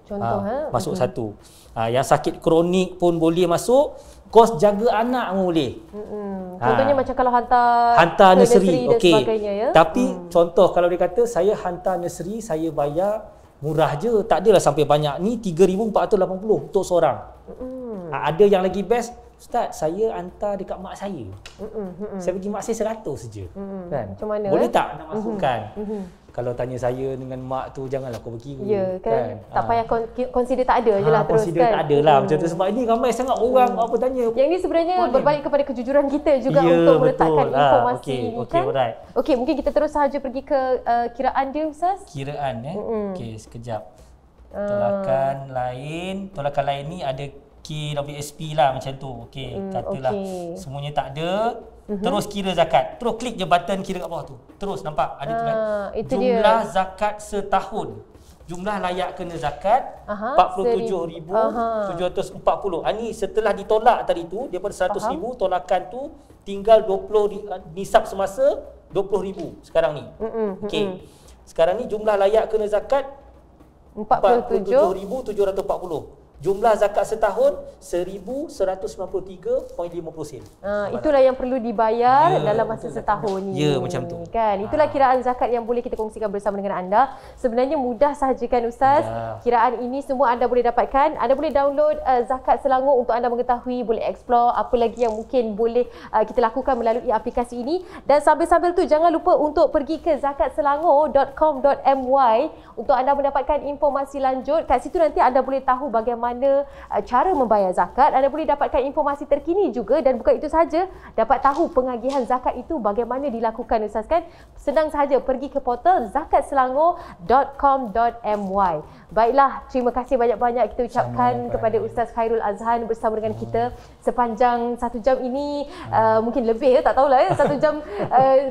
masuk 1. Yang sakit kronik pun boleh masuk. Kos jaga anak pun boleh. Contohnya macam kalau hantar nursery dan sebagainya ya. Tapi contoh kalau dia kata saya hantar nursery, saya bayar murah je, tak adalah sampai banyak ni, 3,480 untuk seorang. Ada yang lagi best, Ustaz, saya hantar dekat mak saya. Saya bagi mak saya 100 saja. Kan? Macam mana? Boleh tak nak masukkan? Kalau tanya saya dengan mak tu, janganlah kau berkira. Ya kan? Tak payah consider tak ada je lah terus consider kan? tak ada lah macam tu. Sebab ini ramai sangat orang apa tanya. Yang ni sebenarnya berbalik kepada kejujuran kita juga untuk meletakkan informasi ni kan? Okey, mungkin kita terus sahaja pergi ke kiraan dia Ustaz. Kiraan okey, sekejap. Tolakan lain ni ada KWSP lah macam tu. Okey, katalah semuanya tak ada. Terus kira zakat. Terus klik je button kira kat bawah tu. Terus nampak ada tu kan. Jumlah zakat setahun. Jumlah layak kena zakat 47,740. Ni setelah ditolak tadi tu daripada 100,000 tolakan tu tinggal 20 nisab semasa 20,000 sekarang ni. Okey. Sekarang ni jumlah layak kena zakat 47,740. Jumlah zakat setahun 1,193.50 sen. Itulah yang perlu dibayar dalam masa setahun ni. Ya, macam tu. Kan? Itulah kiraan zakat yang boleh kita kongsikan bersama dengan anda. Sebenarnya mudah sahaja kan Ustaz. Kiraan ini semua anda boleh dapatkan. Anda boleh download Zakat Selangor untuk anda mengetahui, boleh explore apa lagi yang mungkin boleh kita lakukan melalui aplikasi ini. Dan sambil-sambil tu jangan lupa untuk pergi ke zakatselangor.com.my untuk anda mendapatkan informasi lanjut. Kat situ nanti anda boleh tahu bagaimana cara membayar zakat. Anda boleh dapatkan informasi terkini juga, dan bukan itu sahaja, dapat tahu pengagihan zakat itu bagaimana dilakukan Ustaz kan. Senang sahaja pergi ke portal zakatselangor.com.my. Baiklah, terima kasih banyak-banyak kita ucapkan kepada Ustaz Khairul Azhan bersama dengan kita sepanjang 1 jam ini. Mungkin lebih ya, tak tahulah ya, 1 jam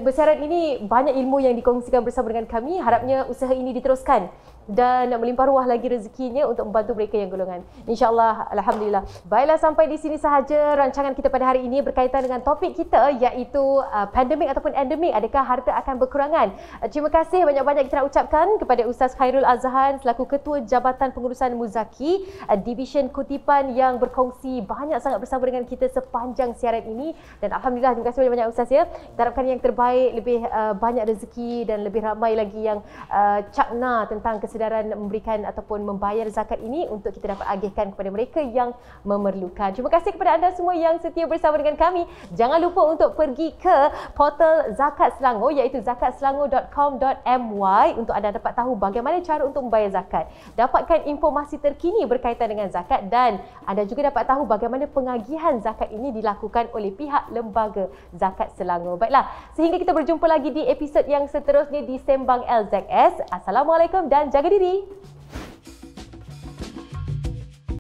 bersiaran ini banyak ilmu yang dikongsikan bersama dengan kami. Harapnya usaha ini diteruskan dan melimpah ruah lagi rezekinya untuk membantu mereka yang golongan. InsyaAllah, Alhamdulillah. Baiklah, sampai di sini sahaja rancangan kita pada hari ini berkaitan dengan topik kita iaitu pandemik ataupun endemik. Adakah harta akan berkurangan? Terima kasih banyak-banyak kita nak ucapkan kepada Ustaz Khairul Azhan selaku Ketua Jabatan Pengurusan Muzaki Division Kutipan yang berkongsi banyak sangat bersama dengan kita sepanjang siaran ini. Dan Alhamdulillah, terima kasih banyak-banyak Ustaz ya. Kita harapkan yang terbaik, lebih banyak rezeki dan lebih ramai lagi yang cakna tentang kesedaran memberikan ataupun membayar zakat ini untuk kita dapat agihkan kepada mereka yang memerlukan. Terima kasih kepada anda semua yang setia bersama dengan kami. Jangan lupa untuk pergi ke portal Zakat Selangor iaitu zakatselangor.com.my untuk anda dapat tahu bagaimana cara untuk membayar zakat. Dapatkan informasi terkini berkaitan dengan zakat dan anda juga dapat tahu bagaimana pengagihan zakat ini dilakukan oleh pihak Lembaga Zakat Selangor. Baiklah, sehingga kita berjumpa lagi di episod yang seterusnya di Sembang LZS. Assalamualaikum dan jaga diri.